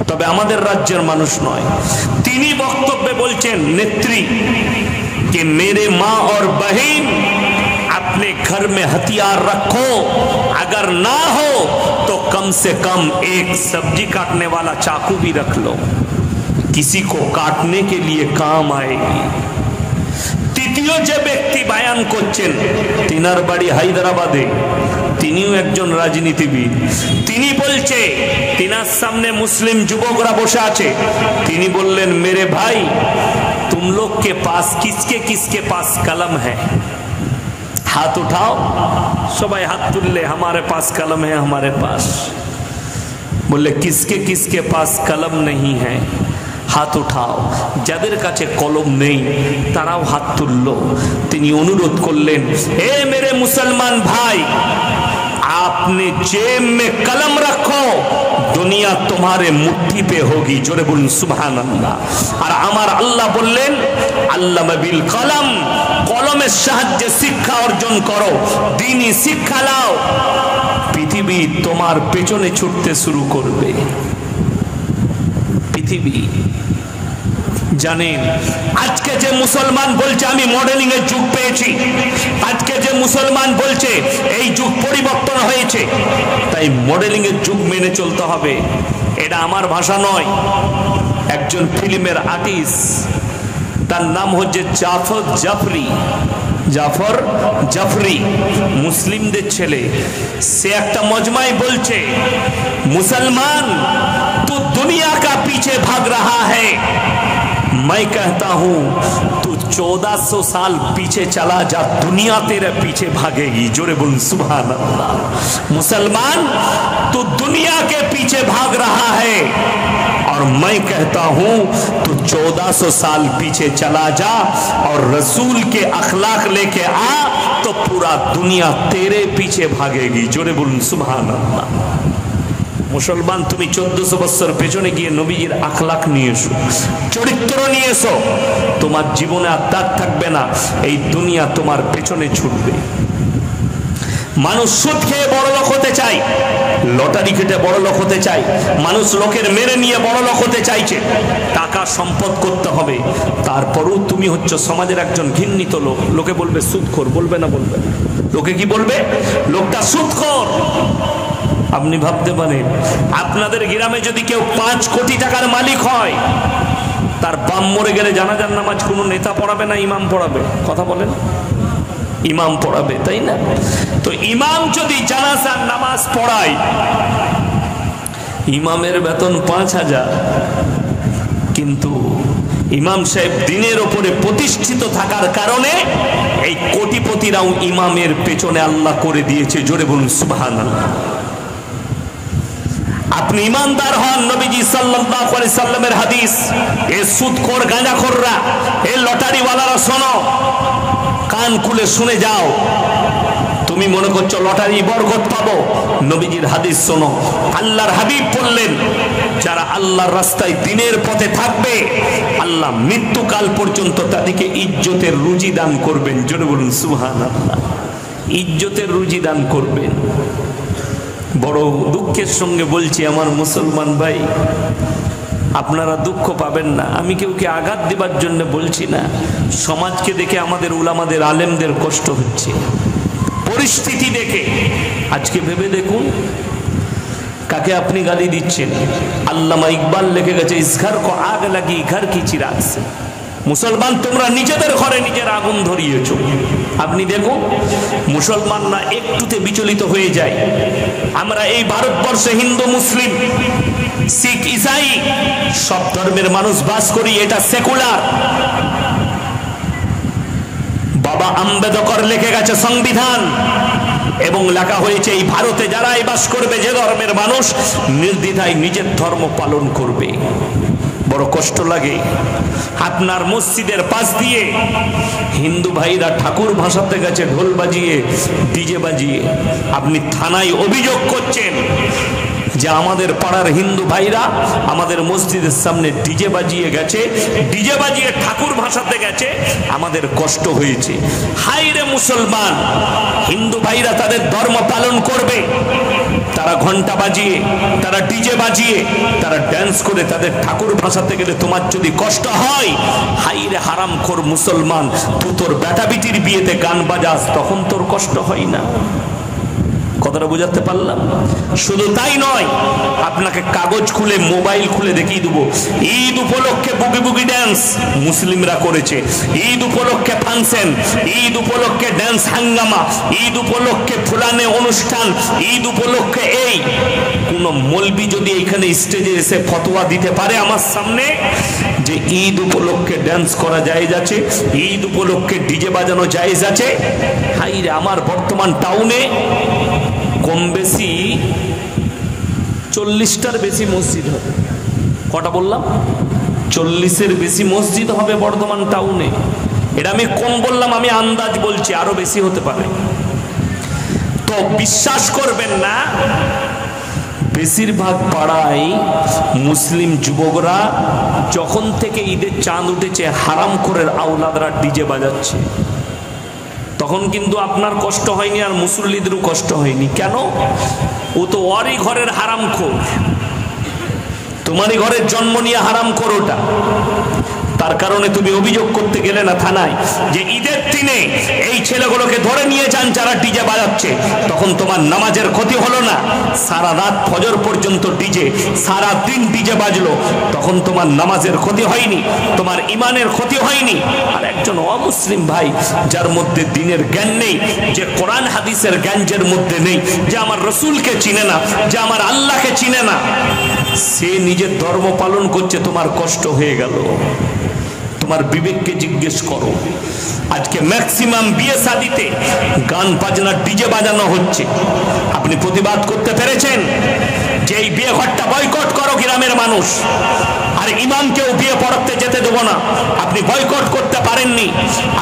তবে আমাদের রাজ্যের মানুষ নয়, তিনি বক্তব্যে বলছেন, নেত্রী कि मेरे माँ और बहन अपने घर में हथियार रखो, अगर ना हो तो कम से कम एक सब्जी काटने वाला चाकू भी रख लो, किसी को काटने के लिए काम आएगी। তৃতীয় যে ব্যক্তি বয়ান করছেন, তিনার বাড়ি হায়দ্রাবাদে, তিনিও একজন রাজনীতিবিদ। তিনি বলছে, তিনার সামনে মুসলিম যুবকরা বসে আছে, তিনি বললেন, मेरे भाई तुम लोग के पास किसके किसके पास कलम है, हाथ उठाओ। सबाई हाथ तुल्ले, हमारे पास कलम है, हमारे पास। बोले किसके किसके पास कलम नहीं है, हाथ उठाओ। যাদের কাছে কলম নেই তারাও হাত তুললো। তিনি অনুরোধ করলেন, হে मेरे मुसलमान भाई, आपने जेब में कलम रखो, दुनिया तुम्हारे मुट्ठी पे होगी। जोरे बोलুন সুবহানাল্লাহ। আর আমার আল্লাহ বললেন, আল্লামা বিল কলম কলমের সাহায্যে শিক্ষা অর্জন করো, দ্বীনি শিক্ষা নাও, পৃথিবী তোমার পেছনে ছুটতে শুরু করবে। পৃথিবী জানেন, আজকে যে মুসলমান বলছে আমি মডেলিং এর যুগ পেয়েছি, আজকে যে মুসলমান বলছে এই যুগ পরিবর্তন হয়েছে, তাই মডেলিং এর যুগ মেনে চলতে হবে, এটা আমার ভাষা নয়। একজন ফিল্মের আর্টিস্ট, তার নাম হচ্ছে জাফর জাফরি, মুসলিমদের ছেলে। সে একটা মজমায় বলছে, মুসলমান তু দুনিয়া কা পিছে ভাগ রাহা হ্যায়, मैं कहता हूं तू 1400 साल पीछे चला जा, दुनिया तेरे पीछे भागेगी। जोरे बोल सुभान अल्लाह। मुसलमान तू दुनिया के पीछे भाग रहा है और मैं कहता हूं तू 1400 साल पीछे चला जा और रसूल के अखलाक लेके आ, तो पूरा दुनिया तेरे पीछे भागेगी। जोरे बोल सुभान अल्लाह। মুসলমান তুমি 1400 বছর পেছনে গিয়ে নবীজির আখলাক নিয়ে এসো, চরিত্র নিয়ে এসো, তোমার জীবনে আর দাগ থাকবে না, এই দুনিয়া তোমার পেছনে ছুটবে। মানুষ সুদ খেয়ে বড় লোক হতে চায়, লটারি কেটে বড় লোক হতে চায়, মানুষ লোকের মেরে নিয়ে বড় লোক হতে চাইছে, টাকা সম্পদ করতে হবে। তারপরও তুমি হচ্ছে সমাজের একজন ঘৃণিত লোক, লোকে বলবে সুদখোর, বলবে না? বলবে। লোকে কি বলবে? লোকটা সুদখোর। আপনি ভাবতে পারেন, আপনাদের গ্রামে যদি কেউ 5 কোটি টাকার মালিক হয়, তার বাম মরে গেলে জানাজার নামাজ কোনো নেতা পড়াবে না ইমাম পড়াবে? কথা বলেন, ইমাম পড়াবে, তাই না? তো ইমাম যদি জানাজার নামাজ পড়ায়, ইমামের বেতন 5000, কিন্তু ইমাম সাহেব দিনের ওপরে প্রতিষ্ঠিত থাকার কারণে এই কোটিপতিরাও ইমামের পেছনে আল্লাহ করে দিয়েছে। জোরে বলুন সুবহানাল্লাহ। আপনি ইমানদার হন, নবীজি সাল্লাল্লাহু আলাইহি সাল্লামের হাদিস, এ সুদখোর গাঁজাখোররা, এ লটারিওয়ালারা, শোনো, কান খুলে শুনে যাও। তুমি মনে করছো লটারি বরকত পাবো, নবীজির হাদিস শোনো। আল্লাহর হাবিব বললেন, যারা আল্লাহর রাস্তায় দিনের পথে থাকবে, আল্লাহ মৃত্যুকাল পর্যন্ত তাদেরকে ইজ্জতের রুজি দান করবেন। জোরে বলুন সুবহানাল্লাহ। ইজ্জতের রুজি দান করবেন। বড় দুঃখের সঙ্গে বলছি আমার মুসলমান ভাই, আপনারা দুঃখ পাবেন না, আমি কেউকে আঘাত দেবার জন্য বলছি না। সমাজকে দেখে আমাদের উলামাদের আলেমদের কষ্ট হচ্ছে, পরিস্থিতি দেখে। আজকে ভেবে দেখুন, কাকে আপনি গালি দিচ্ছেন? আল্লামা ইকবাল লিখে গেছে, ইস ঘর কো আগ লাগি ঘর কি চিরাগ সে। মুসলমান তোমরা নিজেদের ঘরে নিজের আগুন ধরিয়েছ। আপনি দেখুন, মুসলমানরা একটুতে বিচলিত হয়ে যায়। আমরা এই ভারতবর্ষে হিন্দু, মুসলিম, শিখ, ইসাই সব ধর্মের মানুষ বাস করি, এটা সেকুলার। বাবা আম্বেদকর লিখে গেছে সংবিধান, এবং লেখা হয়েছে এই ভারতে যারাই বাস করবে, যে ধর্মের মানুষ, নির্দ্বিধায় নিজের ধর্ম পালন করবে। বড় কষ্ট লাগে, আপনার মসজিদের পাশ দিয়ে হিন্দু ভাইরা ঠাকুর ভাসাতে গেছে ঢোল বাজিয়ে, ডিজে বাজিয়ে। আপনি থানায় অভিযোগ করছেন যে আমাদের পাড়ার হিন্দু ভাইরা আমাদের মসজিদের সামনে ডিজে বাজিয়ে গেছে, ডিজে বাজিয়ে ঠাকুর ভাসাতে গেছে, আমাদের কষ্ট হয়েছে। হাই রে মুসলমান, হিন্দু ভাইরা তাদের ধর্ম পালন করবে, তারা ঘন্টা বাজিয়ে, তারা ডিজে বাজিয়ে, তারা ড্যান্স করে তাদের ঠাকুর ভাসাতে গেলে তোমার যদি কষ্ট হয়, হাই রে হারামখোর মুসলমান, তুই তোর বেটা বিটির বিয়েতে গান বাজাস, তখন তোর কষ্ট হয় না? কথাটা বুঝাতে পারলাম? শুধু তাই নয়, আপনাকে কাগজ খুলে, মোবাইল খুলে দেখিয়ে দেবো, ঈদ উপলক্ষে বুগি বুগি ড্যান্স মুসলিমরা করেছে, ঈদ উপলক্ষে ফাংশন, ঈদ উপলক্ষে ড্যান্স হাঙ্গামা, ঈদ উপলক্ষে ফুলানে অনুষ্ঠান, ঈদ উপলক্ষে এই। কোন মৌলবি যদি এখানে স্টেজে এসে ফতোয়া দিতে পারে আমার সামনে যে ঈদ উপলক্ষে ড্যান্স করা জায়েজ আছে, ঈদ উপলক্ষে ডিজে বাজানো জায়েজ আছে, হাই রে, আমার বর্তমান টাউনে কম বেশি 40টার বেশি মসজিদ হবে। কটা বললাম? 40-এর বেশি মসজিদ হবে বর্ধমান টাউনে। এটা আমি কম বললাম, আমি আন্দাজ বলছি, আরো বেশি হতে পারে। তো বিশ্বাস করবেন না, বেশিরভাগ পাড়ায় মুসলিম যুবকরা যখন থেকে ঈদের চাঁদ উঠেছে, হারামখোরের আওলাদরা ডিজে বাজাচ্ছে। তখন কিন্তু আপনার কষ্ট হয়নি আর মুসল্লিদেরও কষ্ট হয়নি। কেন? ও তো ওরই ঘরের হারামখোর, তোমারই ঘরের জন্ম নিয়ে হারামখোর ওটা। তার কারণে তুমি অভিযোগ করতে গেলে না থানায় যে ঈদের দিনে এই ছেলেগুলোকে ধরে নিয়ে যান যারা ডিজে বাজাচ্ছে, তখন তোমার নামাজের ক্ষতি হলো না। সারা রাত ফজর পর্যন্ত ডিজে, সারা দিন ডিজে বাজলো, তখন তোমার নামাজের ক্ষতি হয়নি, তোমার ইমানের ক্ষতি হয়নি। আর একজন অমুসলিম ভাই যার মধ্যে দ্বীনের জ্ঞান নেই, যে কোরআন হাদিসের জ্ঞান যার মধ্যে নেই, যে আমার রসুলকে চিনে না, যে আমার আল্লাহকে চিনে না, সে নিজের ধর্ম পালন করছে, তোমার কষ্ট হয়ে গেল। তোমার বিবেককে জিজ্ঞেস করো। আজকে ম্যাক্সিমাম বিয়ে শাদিতে গান বাজনা ডিজে বাজানো হচ্ছে। আপনি প্রতিবাদ করতে পেরেছেন যে এই বিয়ে ঘরটা বয়কট করো গ্রামের মানুষ, আর ইমামকেও বিয়ে পড়াতে যেতে দেবো না, আপনি বয়কট করতে পারেননি।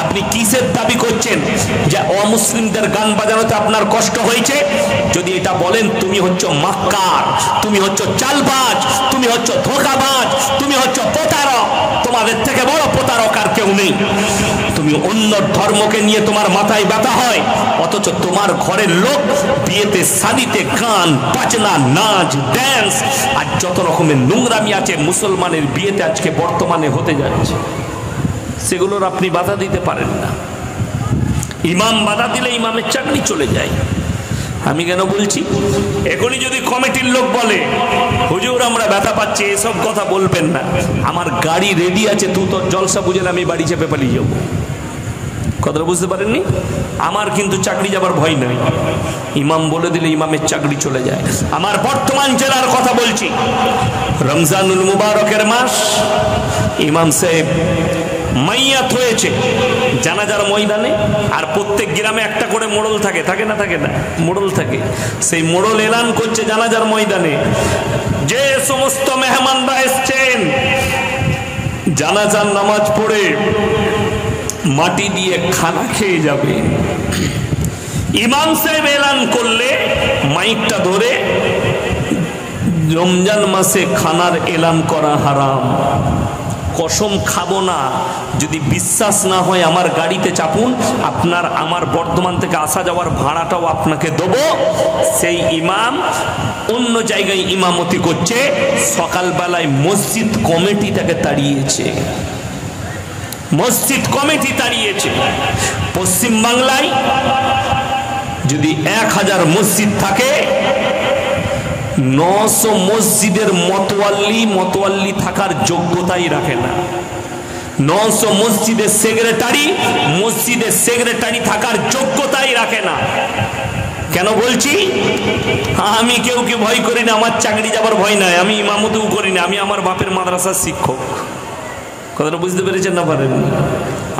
আপনি কিসের দাবি করছেন যে অমুসলিমদের গান বাজানোতে আপনার কষ্ট হয়েছে? যদি এটা বলেন তুমি হচ্ছে মাক্কার, তুমি হচ্ছে চালবাজ, তুমি হচ্ছে ধোঁকাবাজ, তুমি হচ্ছে প্রতারক, তোমাদের থেকে বড় প্রতারক আর কেউ নেই। তুমি অন্য ধর্মকে নিয়ে তোমার মাথায় ব্যথা হয়, অথচ তোমার ঘরের লোক বিয়েতে শাদিতে গান বাজনা নাচ ড্যান্স আর যত রকমের নোংরামি আছে মুসলমানের বিয়েতে আজকে বর্তমানে হতে যাচ্ছে, সেগুলোর আপনি বাধা দিতে পারেন না। ইমাম বাধা দিলে ইমামের চাকরি চলে যায়। আমি কেন বলছি? এখনই যদি কমিটির লোক বলে হুজুর আমরা ব্যথা পাচ্ছি, এসব কথা বলবেন না, আমার গাড়ি রেডি আছে, তুই তোর জলসা বুঝেন আমি বাড়ি চেপে পালিয়ে যাবো। কথাটা বুঝতে পারেননি? আমার কিন্তু চাকরি যাবার ভয় নাই। ইমাম বলে দিলে ইমামের চাকরি চলে যায়। আমার বর্তমান জেলার কথা বলছি, রমজানুল মুবারকের মাস, ইমাম সাহেব মাইয়াত হয়েছে জানাজার ময়দানে, আর প্রত্যেক গ্রামে একটা করে মোড়ল থাকে, থাকে না? থাকে না? মোড়ল থাকে। সেই মোড়ল এলান করছে জানাজার ময়দানে, যে সমস্ত মেহমানরা এসছেন জানাজার নামাজ পড়ে মাটি দিয়ে খানা খেয়ে যাবে। ইমাম সাহেব এলান করলে মাইকটা ধরে, রমজান মাসে খানার এলান করা হারাম, কসম খাবো না, যদি বিশ্বাস না হয় আমার গাড়িতে চাপুন, আপনার আমার বর্ধমান থেকে আসা যাওয়ার ভাড়াটাও আপনাকে দেবো। সেই ইমাম অন্য জায়গায় ইমামতি করছে, সকালবেলায় মসজিদ কমিটি তাকে তাড়িয়েছে, মসজিদ কমিটি তাড়িয়েছে। পশ্চিম বাংলায় যদি 1000 মসজিদ থাকে, 900 মসজিদের মতোয়াল্লি থাকার যোগ্যতাই রাখে না। 900 মসজিদের সেক্রেটারি থাকার যোগ্যতাই রাখে না। কেন বলছি? আমি কেউ ভয় করি না, আমার চাকরি যাবার ভয় নাই, আমি ইমামতিও করি না, আমি আমার বাপের মাদ্রাসার শিক্ষক। কথাটা বুঝতে পেরেছেন না? পারেন?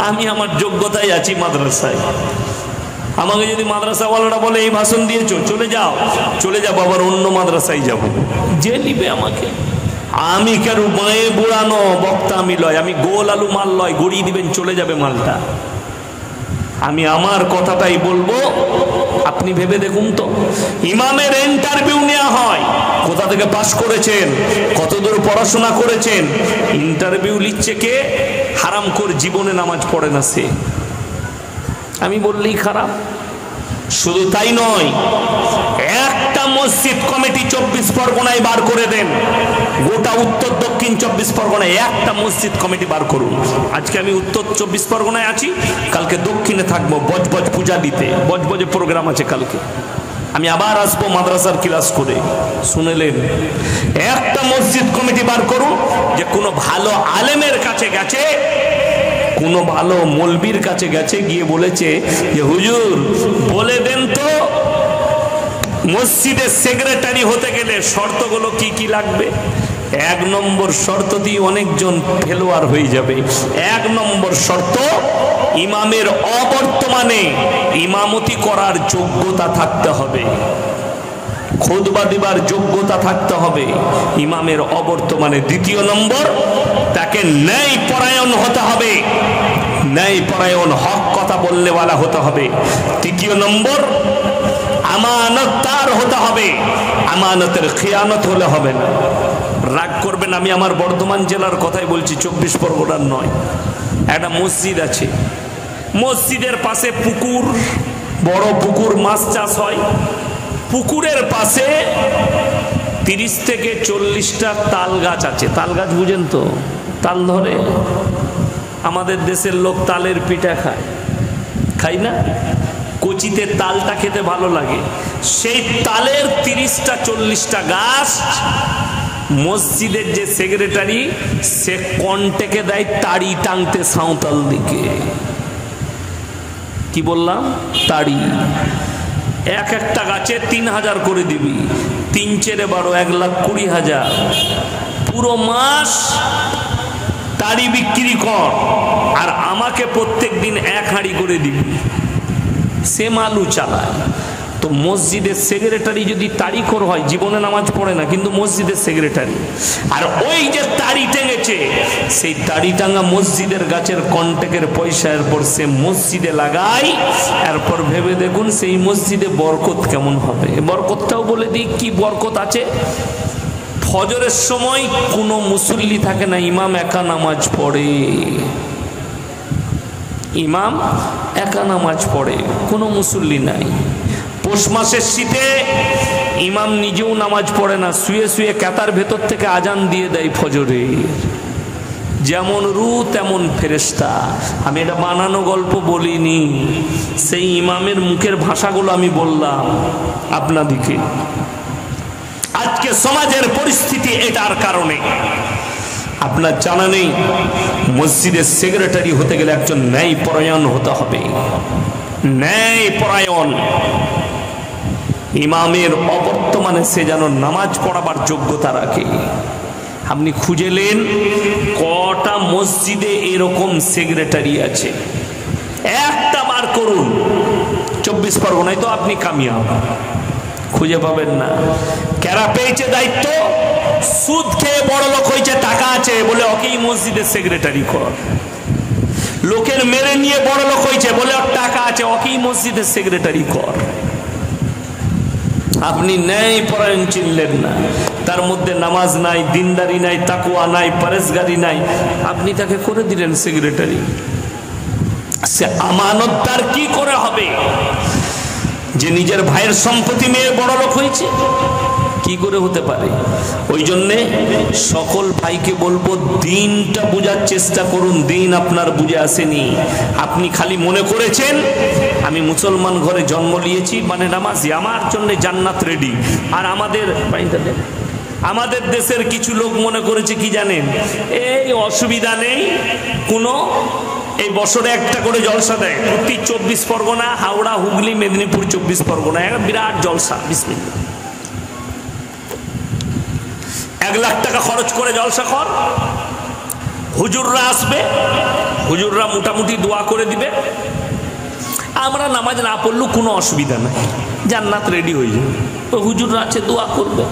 আমি আমার যোগ্যতায় আছি মাদ্রাসায়। আমাকে যদি মাদ্রাসাওয়ালারা বলে এই ভাষণ দিয়েছো, চলে যাও, চলে যাবো, আবার অন্য মাদ্রাসায় যাব, যে নিবে আমাকে। আমি কেন বাঁয়ে বুড়ানো বক্তা আমি লয়, আমি গোল আলু মাল লয়, গড়িয়ে দিবেন চলে যাবে মালটা। আমি আমার কথাটাই বলবো। আপনি ভেবে দেখুন তো, ইমামের ইন্টারভিউ নেওয়া হয়, কোথা থেকে পাশ করেছেন, কতদূর পড়াশোনা করেছেন, ইন্টারভিউ নিচ্ছে কে? হারামখোর, জীবনে নামাজ পড়ে না সে। আমি বললেই খারাপ। শুধু তাই নয়, একটা মসজিদ কমিটি 24 পরগনায় বার করে দেন, গোটা উত্তর দক্ষিণ 24 পরগনায় একটা মসজিদ কমিটি বার করুন। আজকে আমি উত্তর 24 পরগনায় আছি, কালকে দক্ষিণে থাকবো বজবজ পূজা দিতে, বজবজে প্রোগ্রাম আছে কালকে, আমি আবার আসবো মাদ্রাসার ক্লাস করে। শুনেলেন? একটা মসজিদ কমিটি বার করুন, যে কোনো ভালো আলেমের কাছে গেছে, কোনো ভালো মৌলবীর কাছে গেছে, গিয়ে বলেছে যে হুজুর বলে দেন তো মসজিদের সেক্রেটারি হতে গেলে শর্তগুলো কি কি লাগবে। 1 নম্বর শর্ততেই অনেকজন ফেলোয়ার হয়ে যাবে। 1 নম্বর শর্ত, ইমামের অবর্তমানে ইমামতি করার যোগ্যতা থাকতে হবে, খুতবা দিবার যোগ্যতা থাকতে হবে ইমামের অবর্তমানে। 2 নম্বর, তাকে ন্যায় পরায়ণ হতে হবে, ন্যায় পরায়ণ, হক কথা বললেওয়ালা হতে হবে। 3 নম্বর, আমানতদার হতে হবে, আমানতের খিয়ানত হলে হবে না। রাগ করবেন, আমি আমার বর্ধমান জেলার কথাই বলছি, 24 পরগনার নয়। একটা মসজিদ আছে, মসজিদের পাশে পুকুর, বড় পুকুর, মাছ চাষ হয়। পুকুরের পাশে 30 থেকে 40টা তাল গাছ আছে। তাল গাছ বুঝেন তো? তাল ধরে আমাদের দেশের লোক তালের পিঠা খায়, খাই না? কচিতে তালটা খেতে ভালো লাগে। সেই তালের 30টা 40টা গাছ মসজিদের যে সেক্রেটারি, সে কন্টেকে দেয় তাড়ি টাংতে সাঁওতাল দিকে। কি বললাম? তাড়ি। এক একটা গাছে 3000 করে দিবি, 3 × 12 1,20,000। পুরো মাস তাড়ি বিক্রি কর, আর আমাকে প্রত্যেক দিন 1 হাঁড়ি করে দিবি। সে মালু চালায়। তো মসজিদের সেক্রেটারি যদি তারিখর হয়, জীবনে নামাজ পড়ে না কিন্তু মসজিদের সেক্রেটারি, আর ওই যে তাড়ি টেঙেছে, সেই তাড়ি টাঙ্গা মসজিদের গাছের কন্টেকের পয়সা এরপর সে মসজিদে লাগায়। এরপর ভেবে দেখুন সেই মসজিদে বরকত কেমন হবে। বরকতটাও বলে দিই কি বরকত আছে। ফজরের সময় কোনো মুসল্লি থাকে না, ইমাম একা নামাজ পড়ে। ইমাম একা নামাজ পড়ে, কোনো মুসল্লি নাই। পৌষ মাসের শীতে ইমাম নিজেও নামাজ পড়ে না, শুয়ে শুয়ে কাতার ভেতর থেকে আজান দিয়ে দেয় ফজরে। যেমন রু তেমন ফেরেশতা। আমি এটা বানানো গল্প বলিনি, সেই ইমামের মুখের ভাষাগুলো আমি বললাম আপনাদিকে। আজকে সমাজের পরিস্থিতি এটার কারণে। আপনার জানা নেই, মসজিদের সেক্রেটারি হতে গেলে একজন ন্যায়পরায়ণ হতে হবে। ন্যায়পরায়ণ। ইমামের অবর্তমানে সে যেন নামাজ পড়াবার যোগ্যতা রাখে। আপনি খুঁজেলেন কটা মসজিদে এরকম সেক্রেটারি আছে, একটা বার করুন। 24 পরগনায় তো আপনি কামিয়াব, খুঁজে পাবেন না। কারা পেয়েছে দায়িত্ব? সুদ খেয়ে বড় লোক হয়েছে, টাকা আছে বলে ওকেই মসজিদের সেক্রেটারি কর। লোকের মেরে নিয়ে বড় লোক হয়েছে বলে ওর টাকা আছে, ওকেই মসজিদের সেক্রেটারি কর। আপনি ন্যায় পরায়ণ চিনলেন না, তার মধ্যে নামাজ নাই, দিনদারি নাই, তাকওয়া নাই, পরেজগারি নাই, আপনি তাকে করে দিলেন সেক্রেটারি। সে আমানতদার কি করে হবে যে নিজের ভাইয়ের সম্পত্তি নিয়ে বড় লোক হয়েছে? কি করে হতে পারে? ওই জন্যে সকল ভাইকে বলবো, দিনটা বোঝার চেষ্টা করুন। দিন আপনার বুঝে আসেনি। আপনি খালি মনে করেছেন আমি মুসলমান ঘরে জন্ম নিয়েছি মানে নামাজি, আমার জন্য জান্নাত রেডি। আর আমাদের দেশের কিছু লোক মনে করেছে কি জানেন, এই অসুবিধা নেই কোনো, এই বছরে একটা করে জলসা দেয় প্রতি 24 পরগনা, হাওড়া, হুগলি, মেদিনীপুর, 24 পরগনা, একটা বিরাট জলসা। বিসমিল্লাহ, 1 লাখ টাকা খরচ করে জলসা কর। হুজুররা আসবে, হুজুররা মোটামুটি দোয়া করে দিবে। আমরা নামাজ না পড়লেও কোনো অসুবিধা নাই, জান্নাত রেডি হয়ে যাবে। হুজুররা আছে, দোয়া করবে,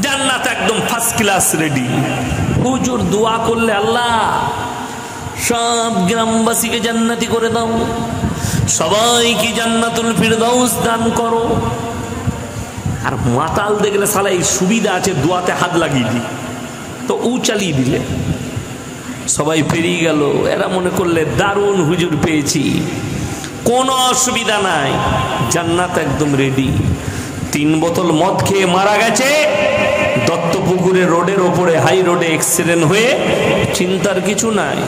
জান্নাত একদম ফার্স্ট ক্লাস রেডি। হুজুর দোয়া করলে, আল্লাহ সব গ্রামবাসীকে জান্নাতি করে দাও, সবাইকে জান্নাতুল ফিরদাউস দান করো। আর মাতাল দেখলে সালা এই সুবিধা আছে, দোয়াতে হাত লাগিয়ে দি, তো ও চালিয়ে দিলে সবাই পেরিয়ে গেল। এরা মনে করলে দারুণ হুজুর পেয়েছি, কোনো অসুবিধা নাই, জান্নাত একদম রেডি। 3 বোতল মদ খেয়ে মারা গেছে দত্তপুকুরে রোডের ওপরে, হাই রোডে অ্যাক্সিডেন্ট হয়ে, চিন্তার কিছু নাই।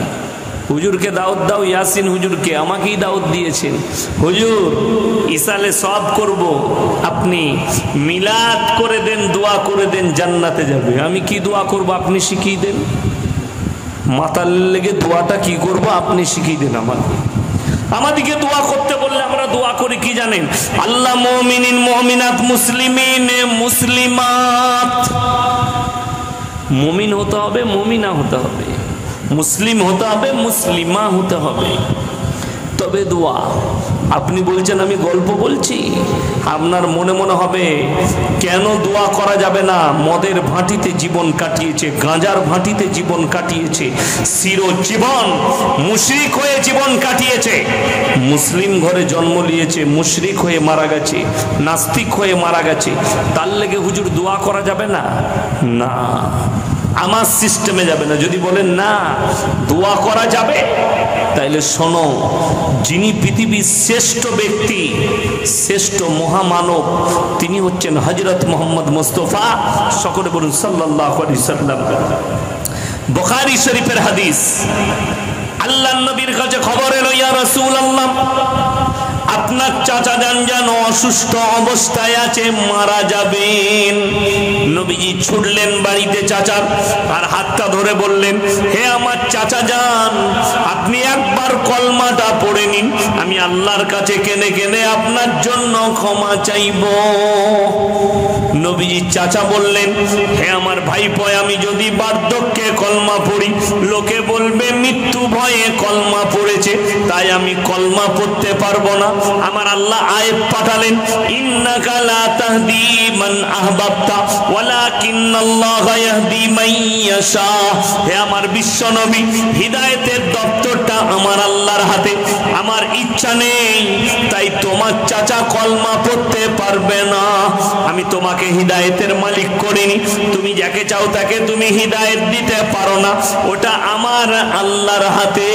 হুজুরকে দাওয়াত দাও, ইয়াসিন হুজুরকে, আমাকেই দাওয়াত দিয়েছেন। হুজুর ইসালে সব করব, আপনি মিলাদ করে দেন, দোয়া করে দেন, জান্নাতে যাবে। আমি কি দোয়া করব আপনি শিখিয়ে দেন। মাতাল লেগে দোয়াটা কি করব আপনি শিখিয়ে দেন আমাকে। আমাদেরকে দোয়া করতে বললে আমরা দোয়া করি কি জানেন, আল্লাহ মুমিনিন মুমিনাত মুসলিমিন মুসলিমাত। মুমিন হতে হবে, মুমিনা হতে হবে, মুসলিম হতে হবে, মুসলিমা হতে হবে, তবে দোয়া। আপনি বলছেন আমি গল্প বলছি, আপনার মনে মনে হবে কেন দোয়া করা যাবে না? মদের ভাঁটিতে জীবন কাটিয়েছে, গাঁজার ভাঁটিতে জীবন কাটিয়েছে, চিরজীবন মুশরিক হয়ে জীবন কাটিয়েছে। মুসলিম ঘরে জন্ম নিয়েছে, মুশরিক হয়ে মারা গেছে, নাস্তিক হয়ে মারা গেছে, তার লেগে হুজুর দোয়া করা যাবে না? না, আমার সিস্টেমে যাবে না। যদি বলেন না দোয়া করা যাবে, তাইলে শোনো, যিনি পৃথিবীর শ্রেষ্ঠ ব্যক্তি, শ্রেষ্ঠ মহামানব, তিনি হচ্ছেন হযরত মুহাম্মদ মুস্তাফা, সকলে বলুন সাল্লাল্লাহু আলাইহি সাল্লাম। বুখারী শরীফের হাদিস, আল্লাহর নবীর কাছে খবর এলো, ইয়া রাসূলুল্লাহ, আপনার চাচা যান যেন অসুস্থ অবস্থায় আছে, মারা যাবেন। নবীজি ছুটলেন বাড়িতে চাচার, আর হাতটা ধরে বললেন, হে আমার চাচা যান, আপনি একবার কলমাটা পড়ে নিন, আমি আল্লাহর কাছে কেনে কেনে আপনার জন্য ক্ষমা চাইব। নবীজি চাচা বললেন, হে আমার ভাইপো, আমি যদি বার্ধক্যে কলমা পড়ি, লোকে বলবে মৃত্যু ভয়ে কলমা পড়েছে, তাই আমি কলমা পড়তে পারবো না। আমার আল্লাহ আয়াত পাঠালেন, ইন্নাকা লা তাহদি মান আহবাবতা ওয়ালাকিন্নাল্লাহা ইয়াহদি মান ইয়াশা। হে আমার বিশ্ব নবী, হিদায়াতের দপ্তরটা আমার আল্লাহর হাতে, আমার ইচ্ছা নেই, তাই তোমার চাচা কলমা পড়তে পারবে না। আমি তোমাকে হিদায়াতের মালিক করিনি, তুমি যাকে চাও তাকে তুমি হিদায়াত দিতে পারো না, ওটা আমার আল্লাহর হাতে।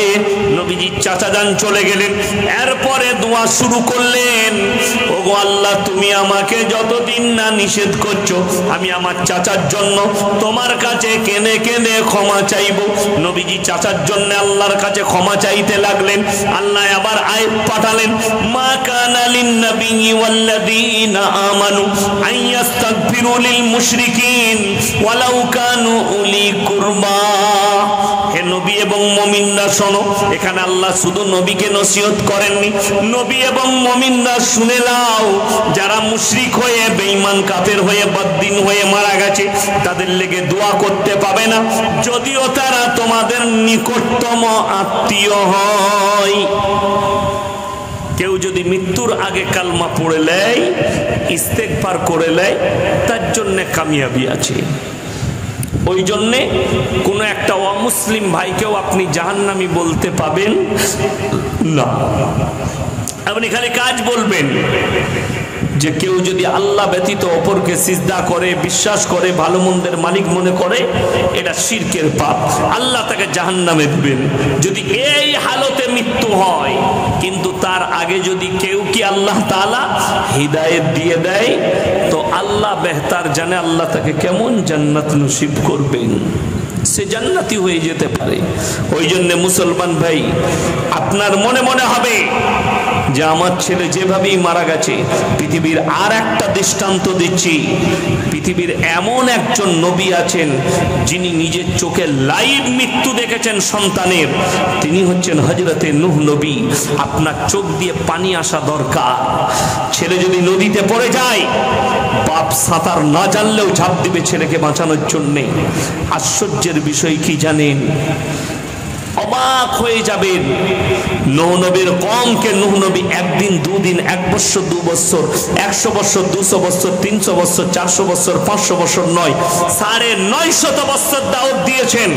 নবীজি চাচা যান চলে গেলেন। এরপরে দোয়া শুরু করলেন, ওগো আল্লাহ, তুমি আমাকে যতদিন না নিষেধ করছো, আমি আমার চাচার জন্য তোমার কাছে কেঁদে কেঁদে ক্ষমা চাইব। নবীজি চাচার জন্য আল্লাহর কাছে ক্ষমা চাইতে লাগলেন। আল্লাহ আবার আয়াত পাঠালেন, মা কানা লিন নাবিয়্যি ওয়াল্লাযীনা আমানু আইয়াস্তাগফিরু লিল মুশরিকিন ওয়ালাউ কানু উলি কুরবা। হে নবী এবং মুমিনরা শোনো, এখানে আল্লাহ শুধু নবীকে নসিহত করেননি, নবী এবং মুমিনরা শুনে নাও, যারা মুশরিক হয়ে বেঈমান কাফের হয়ে বদ্দিন হয়ে মারা গেছে, তাদের লেগে দোয়া করতে পাবে না, যদিও তারা তোমাদের নিকটতম আত্মীয় হয়। কেউ যদি মৃত্যুর আগে কালমা পড়ে নেয়, ইস্তেগফার করে নেয়, তার জন্য কামিয়াবি আছে। ওই জন্যে কোনো একটা অমুসলিম ভাইকেও আপনি জাহান্নামী বলতে পাবেন না। আপনি খালি কাজ বলবেন যে কেউ যদি আল্লাহ ব্যতীত অপরকে সিজদা করে, বিশ্বাস করে, ভালো মন্দের মালিক মনে করে, এটা শিরকের পাপ, আল্লাহ তাকে জাহান্নামে দিবেন যদি এই হালতে মৃত্যু হয়। কিন্তু তার আগে যদি কেউ কি আল্লাহ তাআলা হিদায়াত দিয়ে দেয়, তো আল্লাহ বেহতার জানে আল্লাহ তাকে কেমন জান্নাত নসিব করবেন, সে জান্নাতি হয়ে যেতে পারে। ওই জন্য মুসলমান ভাই, আপনার মনে মনে হবে যে আমার ছেলে যেভাবেই মারা গেছে, পৃথিবীর আর একটা দৃষ্টান্ত দিচ্ছি, পৃথিবীর এমন একজন নবী আছেন যিনি নিজের চোখে লাইভ মৃত্যু দেখেছেন সন্তানের, তিনি হচ্ছেন হযরতে নূহ নবী। আপনার চোখ দিয়ে পানি আসা দরকার। ছেলে যদি নদীতে পড়ে যায়, বাপ সাঁতার না জানলেও ঝাঁপ দিবে ছেলেকে বাঁচানোর জন্যে। আশ্চর্যের বিষয় কি জানেন? অবাক হয়ে যাবেন, নূহ নবীর কওমকে নূহ নবী একদিন, দুদিন, 1 বছর, 2 বছর, 100 বছর, 200 বছর, 300 বছর, 400 বছর, 500 বছর নয়, 950 বছর দাওয়াত দিয়েছেন।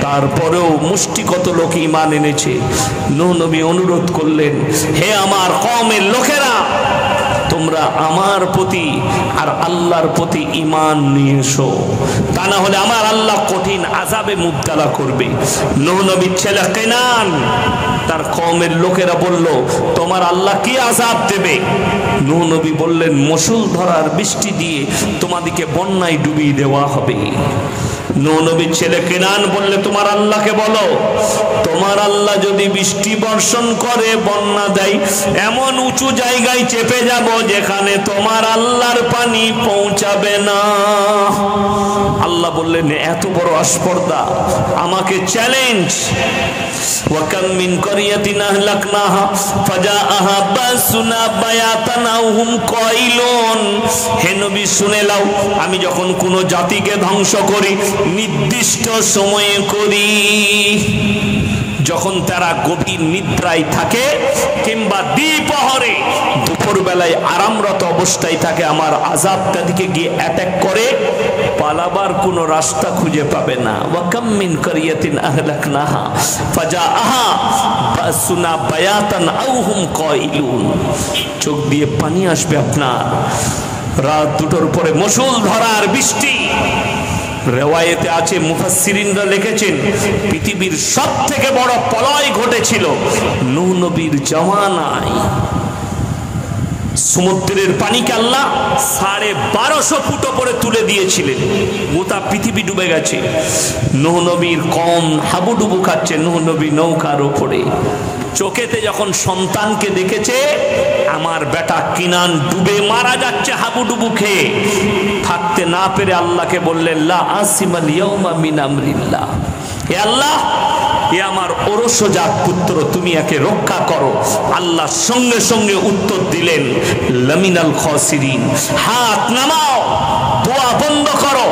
তারপরেও মুষ্টিগত লোক ঈমান এনেছে। নূহ নবী অনুরোধ করলেন, হে আমার কওমের লোকেরা, তোমরা আমার প্রতি আর আল্লাহর প্রতি ঈমান নিয়ে এসো, তা না হলে আমার আল্লাহ কঠিন আযাবে মুবতালা করবে। নূহ নবীর ছেলে কেনান, তার কওমের লোকেরা বলল, তোমার আল্লাহ কি আযাব দেবে? নূহ নবী বললেন, মুষলধারার বৃষ্টি দিয়ে তোমাদেরকে বন্যায় ডুবিয়ে দেওয়া হবে। নূহ নবীর ছেলে কেনান বললে, তোমার আল্লাহকে বলো, তোমার আল্লাহ যদি বৃষ্টি বর্ষণ করে, বন্যা দেয়, এমন উঁচু জায়গায় চেপে যাব যেখানে তোমার আল্লাহর পানি পৌঁছাবে না। আল্লাহ বললেন, এত বড় আস্পর্ধা, আমাকে চ্যালেঞ্জ। ওয়াকাম মিন ক্বরিয়াতিন আহলাকনাহা ফাজাআহা বাসুনা বায়াতান আও হুম কাইলুন। হে নবী শুনে নাও, আমি যখন কোনো জাতিকে ধ্বংস করি, নির্দিষ্ট সময়ে করি, যখন তারা গভীর নিদ্রায় থাকে কিংবা দ্বিপ্রহরে, দুপুর বেলায় আরামরত অবস্থায় থাকে, আমার আযাব তাদেরকে গিয়ে অ্যাটাক করে, পালাবার কোনো রাস্তা খুঁজে পাবে না। ওয়াকাম মিন ক্বরিয়াতিন আহলাকনাহা ফাজাআহা বাসুনা বায়াতান আও হুম কাইলুন। চোখ দিয়ে পানি আসবে আপনার। রাত 2টোর পরে মুষলধারার বৃষ্টি, রেওয়ায়েতে আছে, মুফাসসিরিনরা লিখেছেন পৃথিবীর সবথেকে বড় প্রলয় ঘটেছিল নূহ নবীর জামানায়। সমুদ্রের পানিকে আল্লাহ 1250 ফুট উপরে তুলে দিয়েছিলেন, গোটা পৃথিবী ডুবে গেছে। নূহ নবীর কম হাবুডুবু খাচ্ছে, নূহ নবী নৌকার উপরে। চোখেতে যখন সন্তানকে দেখেছে, আমার বেটা কিনান ডুবে মারা যাচ্ছে হাবুডুবু খেয়ে, থাকতে না পেরে আল্লাহকে বললেন, লা আসিমাল ইয়াউমা মিন আমরিল্লাহ, হে আল্লাহ, এ আমার ওরসজাত পুত্র, তুমি একে রক্ষা করো। আল্লাহ সঙ্গে সঙ্গে উত্তর দিলেন, লামিনাল খাসিরিন, হাত নামাও, দোয়া বন্ধ করো।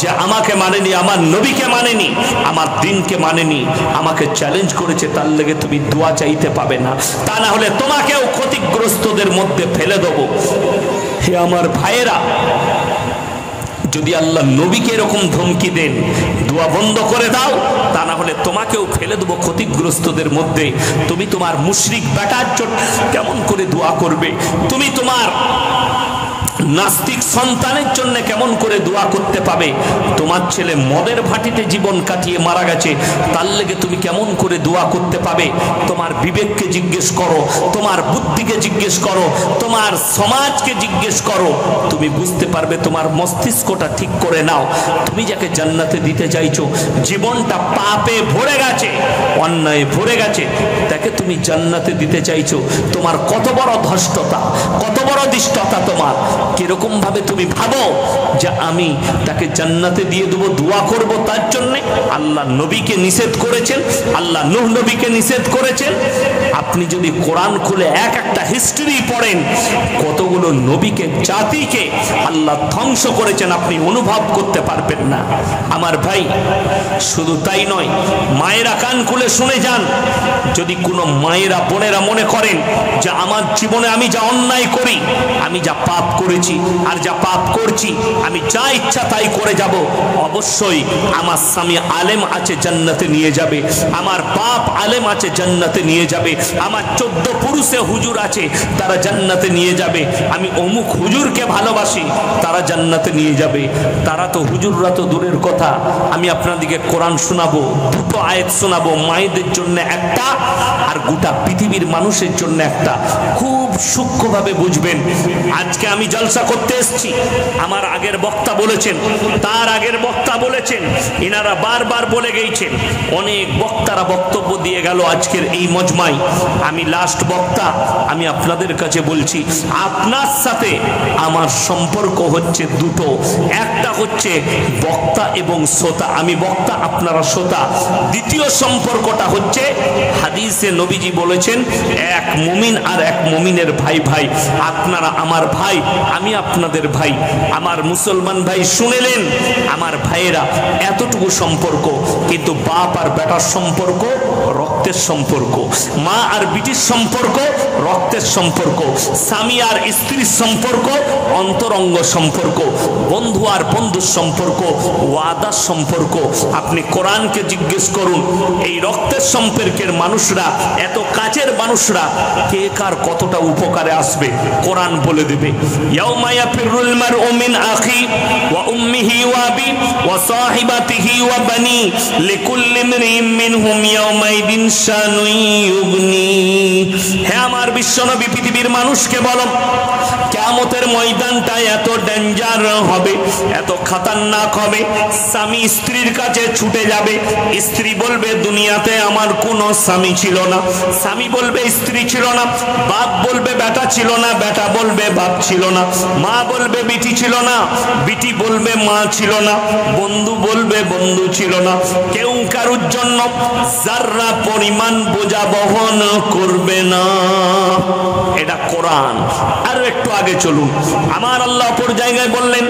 যে আমাকে মানেনি, আমার নবীকে মানেনি, আমার দিনকে মানেনি, আমাকে চ্যালেঞ্জ করেছে, তার লেগে তুমি দোয়া চাইতে পাবে না, তা না হলে তোমাকেও ক্ষতিগ্রস্তদের মধ্যে ফেলে দেবো। হে আমার ভাইয়েরা, যদি আল্লাহ নবীকে এরকম ধমকি দেন, দোয়া বন্ধ করে দাও, তা না হলে তোমাকেও ফেলে দেবো ক্ষতিগ্রস্তদের মধ্যে, তুমি তোমার মুশরিক বেটার জন্য কেমন করে দোয়া করবে? তুমি তোমার নাস্তিক সন্তানের জন্য কেমন করে দোয়া করতে পাবে? তোমার ছেলে মদের ভাটিতে জীবন কাটিয়ে মারা গেছে, তার লেগে তুমি কেমন করে দোয়া করতে পাবে? তোমার বিবেককে জিজ্ঞেস করো, তোমার বুদ্ধিকে জিজ্ঞেস করো, তোমার সমাজকে জিজ্ঞেস করো, তুমি বুঝতে পারবে। তোমার মস্তিষ্কটা ঠিক করে নাও। তুমি যাকে জান্নাতে দিতে চাইছো, জীবনটা পাপে ভরে গেছে, অন্যায় ভরে গেছে, তাকে তুমি জান্নাতে দিতে চাইছো। তোমার কত বড় ধষ্টতা, কত বড় দৃষ্টতা তোমার! কিরকম ভাবে তুমি ভাবো যে আমি তাকে জান্নাতে দিয়ে দেবো, দোয়া করব তার জন্য? আল্লাহ নবীকে নিষেধ করেছেন, আল্লাহ নূহ নবীকে নিষেধ করেছেন। আপনি যদি কোরআন খুলে এক একটা হিস্ট্রি পড়েন, কতগুলো নবীকে, জাতিকে আল্লাহ ধ্বংস করেছেন, আপনি অনুভব করতে পারবেন না। আমার ভাই, শুধু তাই নয়, মায়েরা কান খুলে শুনে যান। যদি কোনো মায়েরা, বোনেরা মনে করেন যে আমার জীবনে আমি যা অন্যায় করি, আমি যা পাপ করেছি আর যা পাপ করছি, আমি যা ইচ্ছা তাই করে যাব, অবশ্যই আমার স্বামী আলেম আছে, জান্নাতে নিয়ে যাবে। আমার বাপ আলেম আছে, জান্নাতে নিয়ে যাবে। আমার 14 পুরুষে হুজুর আছে, তারা জান্নাতে নিয়ে যাবে। আমি অমুক হুজুরকে ভালোবাসি, তারা জান্নাতে নিয়ে যাবে। তারা তো, হুজুররা তো দূরের কথা, আমি আপনাদেরকে কোরআন শোনাবো, 2টো আয়াত শোনাবো, মায়েদের জন্য একটা আর গোটা পৃথিবীর মানুষের জন্য একটা। খুব সূক্ষ্মভাবে বুঝবেন। আজকে আমি জলসা করতে এসেছি, আমার আগের বক্তা বলেছেন, তার আগের বক্তা বলেছেন, এনারা বারবার বলে গেছেন, অনেক বক্তারা বক্তব্য দিয়ে গেল আজকের এই মজমায়। আমি লাস্ট বক্তা, আমি আপনাদের কাছে বলছি, আপনার সাথে আমার সম্পর্ক হচ্ছে দুটো। একটা হচ্ছে বক্তা এবং শ্রোতা, আমি বক্তা, আপনারা শ্রোতা। দ্বিতীয় সম্পর্কটা হচ্ছে, হাদিসে নবীজি বলেছেন, এক মুমিন আর এক মুমিনের ভাই ভাই। আপনারা আমার ভাই, আমি আপনাদের ভাই। আমার মুসলমান ভাই শুনেলেন, আমার ভাইয়েরা, এতটুকু সম্পর্ক। কিন্তু বাপ আর বেটার সম্পর্ক রক্তের সম্পর্ক, মা আর বিটির সম্পর্ক রক্তের সম্পর্ক, স্বামী আর স্ত্রীর সম্পর্ক অন্তরঙ্গ সম্পর্ক, বন্ধু আর বন্ধুর সম্পর্ক ওয়াদার সম্পর্ক। আপনি কোরআনকে জিজ্ঞেস করুন, এই রক্তের সম্পর্কের মানুষরা, এত কাছের মানুষরা, কে কার কতটা উপকারে আসবে কোরআন বলে দেবে। ইয়াউমা ইয়াফিরুল মারউ মিন আখি ওয়া উম্মিহি ওয়া আবি ওয়া সাহিবাতিহি ওয়া বানি লিকুল্লি ইমরিইন মিনহুম ইয়াউমাইদিন শানুন ইউগনি। হে আমার বিশ্বনবী, পৃথিবীর মানুষকে বলো, কিয়ামতের ময়দানটা এত ডেঞ্জার হবে, এত খতরনাক হবে। স্বামী স্ত্রীর কাছে ছুটে যাবে, স্ত্রী বলবে দুনিয়াতে আমার কোনো স্বামী ছিল না, স্বামী বলবে স্ত্রী ছিল না, বাপ বলবে বেটা ছিল না, বেটা বলবে বাপ ছিল না, মা বলবে বিটি ছিল না, বিটি বলবে মা ছিল না, বন্ধু বলবে বন্ধু ছিল না। কেউ কারুর জন্য যারা পরিমাণ বোঝা বহন করবে না। এটা কোরআন। আরো একটু আগে চলুন, আমার আল্লাহ অপর জায়গায় বললেন,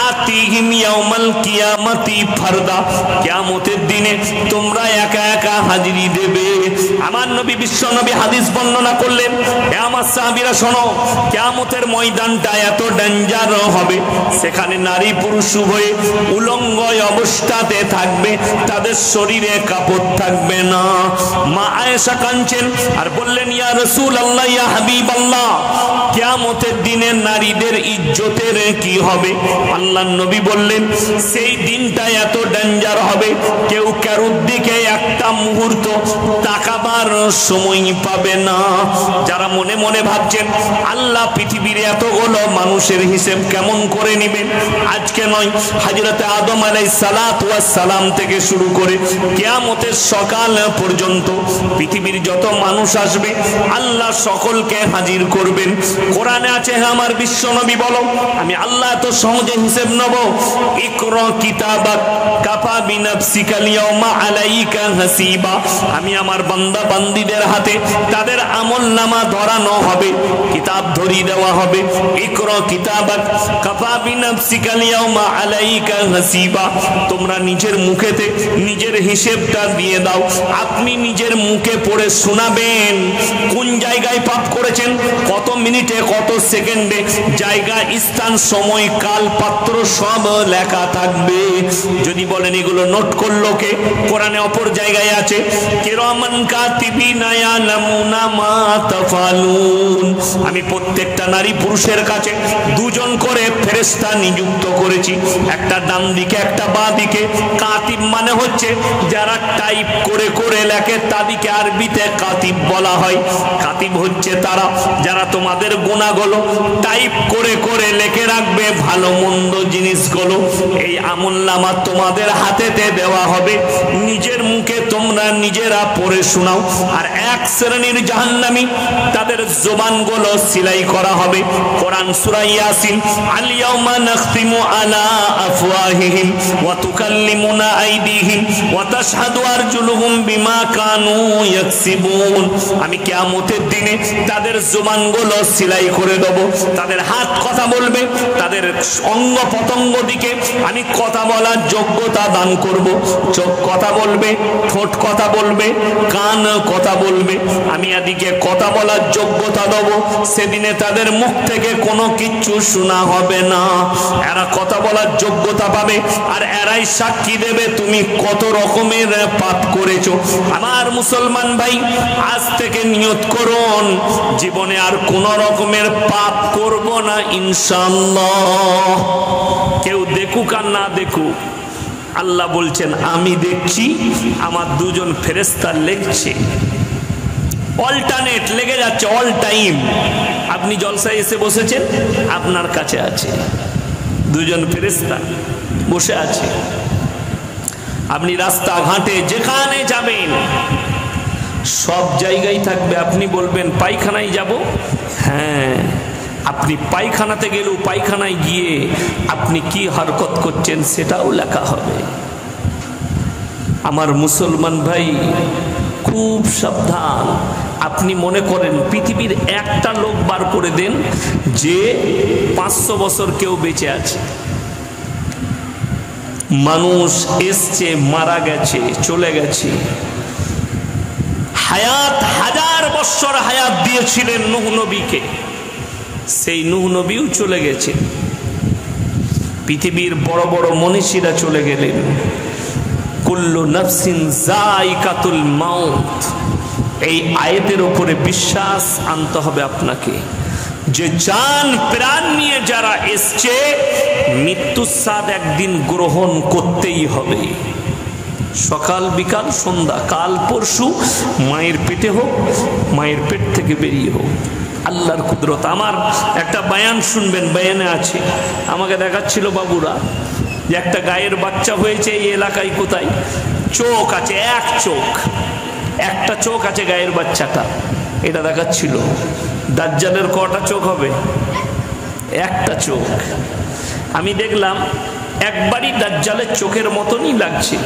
আতিহিম ইয়াউমাল কিয়ামাতি ফারদা, কিয়ামতের দিনে তোমরা একা একা হাজিরি দেবে। আমার নবী, বিশ্ব নবী হাদিস বর্ণনা করলেন, হে আমার সাহাবীরা শোনো, কিয়ামতের ময়দানটা এত ডেঞ্জার হবে, সেখানে নারী পুরুষ উভয়ে উলঙ্গ অবস্থাতে থাকবে, তাদের শরীরে কাপড় থাকবে না। মা আয়েশা কাঁদছেন আর বললেন, ইয়া রাসূলুল্লাহ, ইয়া হাবিবাল্লাহ, কিয়ামতের দিনে নারীদের ইজ্জতের কি হবে? আল্লাহর নবী বললেন সেই দিনটা এত ডেঞ্জার হবে, কেউ কারোর দিকে একটা মুহূর্ত তাকাবার সময় পাবে না। যারা মনে মনে ভাবছেন আল্লাহ পৃথিবীর এতগুলো মানুষের হিসেব কেমন করে নেবেন, আজকে নয়, হযরত আদম আলাইহিস সালাতু ওয়াস সালাম থেকে শুরু করে কিয়ামতের সকাল পর্যন্ত পৃথিবীর যত মানুষ আসবে আল্লাহ সকলকে হাজির করবেন। কোরআনে আছে, হ্যাঁ আমার বিশ্ব নবী বলো আমি আল্লাহ এত সহজে হিসেব নেব? ইকরা কিতাবাক কাফা বিনাফসিকা আল-ইয়াওমা আলাইকা হাসিবা। আমি আমার বান্দা বান্দীদের হাতে তাদের আমলনামা ধরানো হবে, কিতাব ধরিয়ে দেওয়া হবে। ইকরা কিতাবাক কাফা বিনাফসিকা আল-ইয়াওমা আলাইকা হাসিবা। তোমরা নিজের মুখেতে নিজের হিসেবটা দিয়ে দাও। আপনি নিজের মুখে পড়ে শোনাবেন কোন জায়গায় পাপ করেছেন, কত মিনিটে কত সেকেন্ডে, জায়গা স্থান সময় কাল পাত্র সব লেখা থাকবে। যদি বলেন এগুলো নোট করলো কে, কোরআনে অপর জায়গায় আছে কিরামান কাতিবিনা ইয়ালামুনা মা তাফালুন। আমি প্রত্যেকটা নারী পুরুষের কাছে দুজন করে ফেরেশতা নিযুক্ত করেছি, একটা ডান দিকে একটা বাঁ দিকে। কাতিব মানে হচ্ছে যারা টাইপ করে করে লেখে, তাদেরকে আরবিতে কাতিব বলা হয়। কাতিব হচ্ছে তারা যারা তোমাদের গুনাহগুলো টাইপ করে করে লিখে রাখবে, ভালো মন্দ জিনিসগুলো। এই আমলনামা তোমাদের হাতেতে দেওয়া হবে, নিজের মুখে তোমরা নিজেরা পড়ে শোনাও। আর এক শ্রেণীর জাহান্নামী, তাদের জবানগুলো সিলাই করা হবে। কোরআন সূরা ইয়াসিন, আল ইয়াউমা নাখতিমু আলা আফওয়াহিহিম ওয়া তুকাল্লিমুনা আইদিহিম ওয়া তাশহাদু আরজুলুহুম বিমা কানু ইয়াকসিবুন। আমি কিয়ামতের দিনে তাদের জবানগুলো সিলাই করে দেব, তাদের হাত কথা বলবে, তাদের অঙ্গ প্রত্যঙ্গ দিকে আমি কথা বলার যোগ্যতা দান করব। চোখ কথা বলবে, ঠোঁট কথা বলবে, কান কথা বলবে, আমি এদিকে কথা বলার যোগ্যতা দেব। সেদিনে তাদের মুখ থেকে কোনো কিচ্ছু শোনা হবে না, এরা কথা বলার যোগ্যতা পাবে। আর এরাই সাক্ষী দেবে তুমি কত রকমের পাপ করেছো। আমার মুসলমান ভাই, আজ থেকে নিয়ত করুন জীবনে আর কোন রকমের পাপ করব না ইনশাআল্লাহ। কেউ দেখুক আর না দেখুক, আল্লাহ বলছেন আমি দেখছি, আমার দুজন ফেরেশতা লিখছে, অল্টারনেট লেগে যাচ্ছে, অল টাইম। আপনি জলসায় এসে বসেছেন, আপনার কাছে আছে দুজন ফেরেশতা বসে আছে। আপনি রাস্তাঘাটে যেখানে যাবেন সব জায়গায় থাকবে। আপনি বলবেন পায়খানায় যাব, হ্যাঁ, আপনি পায়খানাতে গেলেও পায়খানায় গিয়ে আপনি কি হরকত করছেন সেটাও লেখা হবে। আমার মুসলমান ভাই খুব সাবধান। আপনি মনে করেন পৃথিবীর একটা লোক বার করে দেন যে 500 বছর কেউ বেঁচে আছে। মানুষ এসছে, মারা গেছে, চলে গেছে। হায়াত, 1000 বছর হায়াত দিয়েছিলেন নূহ নবীকে, সেই নূহ নবীও চলে গেছে। পৃথিবীর বড় বড় মনীষীরা চলে গেলেন। কুল্লু নাফসিন যায়িকাতুল মাউত, এই আয়াতের উপরে বিশ্বাস আনতে হবে আপনাকে যে জান প্রাণ নিয়ে যারা এসছে মৃত্যুর স্বাদ একদিন গ্রহণ করতেই হবে। সকাল বিকাল সন্ধ্যা, কাল পরশু মায়ের পেটে হোক, মায়ের পেট থেকে বেরিয়ে হোক, আল্লাহর কুদরত। আমার একটা বয়ান শুনবেন, বয়ানে আছে, আমাকে দেখাচ্ছিল বাবুরা যে একটা গায়ের বাচ্চা হয়েছে এই এলাকায়। কোথায়? চোখ আছে, এক চোখ, একটা চোখ আছে গায়ের বাচ্চাটা, এটা দেখাচ্ছিল। দাজ্জালের কটা চোখ হবে? একটা চোখ। আমি দেখলাম একবারই দাজ্জালের চোখের মতনই লাগছে।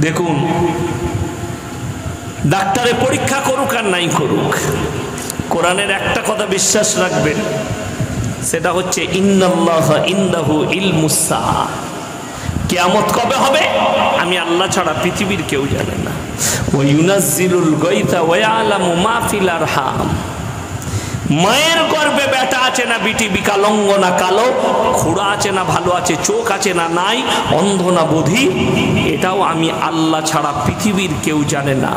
দেখুন, ডাক্তারে পরীক্ষা করুক আর নাই করুক, কোরআনের একটা কথা বিশ্বাস রাখবেন, সেটা হচ্ছে ইন্নাল্লাহা ইনদাহু ইলমুস সাআ। কিয়ামত কবে হবে আমি আল্লাহ ছাড়া পৃথিবীর কেউ জানে না। ওয়া ইউনাজ্জিলুল গায়থা ওয়া ইয়ালামু মা ফিল আরহাম। মায়ের গর্ভে বেটা আছে না বিটি বিকলাঙ্গ না কালো, খুড়া আছে না ভালো আছে, চোখ আছে না নাই, অন্ধ না বধির, এটাও আমি আল্লাহ ছাড়া পৃথিবীর কেউ জানে না।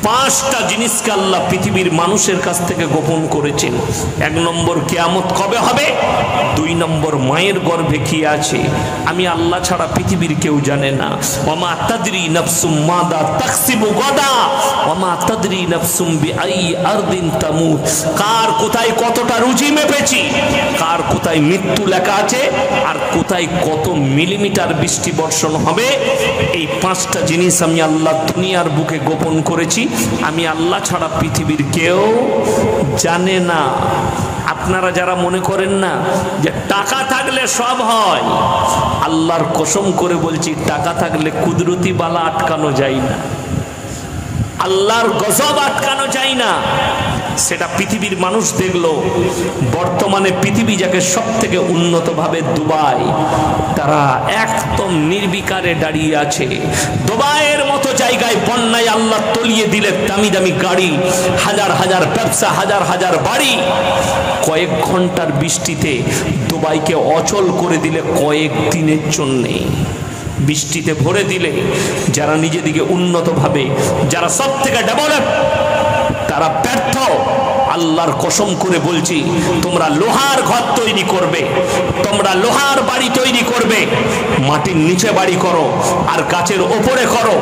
পাঁচটা জিনিসকে আল্লাহ পৃথিবীর মানুষের কাছ থেকে গোপন করেছেন। এক নম্বর, কিয়ামত কবে হবে। দুই নম্বর, মায়ের গর্ভে কি আছে আমি আল্লাহ ছাড়া পৃথিবীর কেউ জানে না। ওয়ামা তাদরি নাফসুম মাদা তাকসিবু গাদা ওয়ামা তাদরি নাফসুম বিআই আরদিন তামুত। কার কোথায় কতটা রুজি মেপেছি, কার কোথায় মৃত্যু লেখা আছে, আর কোথায় কত মিলিমিটার বৃষ্টি বর্ষণ হবে, এই পাঁচটা জিনিস আমি আল্লাহ দুনিয়ার বুকে গোপন করেছি। আমি আল্লাহ ছাড়া পৃথিবীর কেউ জানে না। আপনারা যারা মনে করেন না যে টাকা থাকলে সব হয়, আল্লাহর কসম করে বলছি, টাকা থাকলে কুদরতি বালা আটকানো যায় না, আল্লাহর গজব আটকানো যায় না। সেটা পৃথিবীর মানুষ দেখলো। বর্তমানে পৃথিবী যাকে সব থেকে উন্নতভাবে দুবাই, তারা একদম নির্বিকারে দাঁড়িয়ে আছে। দুবাইয়ের মতো জায়গায় বন্যায় আল্লাহ তলিয়ে দিলে দামি দামি গাড়ি, হাজার হাজার ব্যবসা, হাজার হাজার বাড়ি, কয়েক ঘন্টার বৃষ্টিতে দুবাইকে অচল করে দিলে কয়েক দিনের জন্যে। বৃষ্টিতে ভরে দিলে যারা নিজেদিকে উন্নত ভাবে, যারা সব থেকে ডেভেলপ, তারা ব্যর্থ। আল্লাহর কসম করে বলছি, তোমরা লোহার ঘর তৈরি করবে, তোমরা লোহার বাড়ি তৈরি করবে, মাটির নিচে বাড়ি করো আর গাছের ওপরে করো,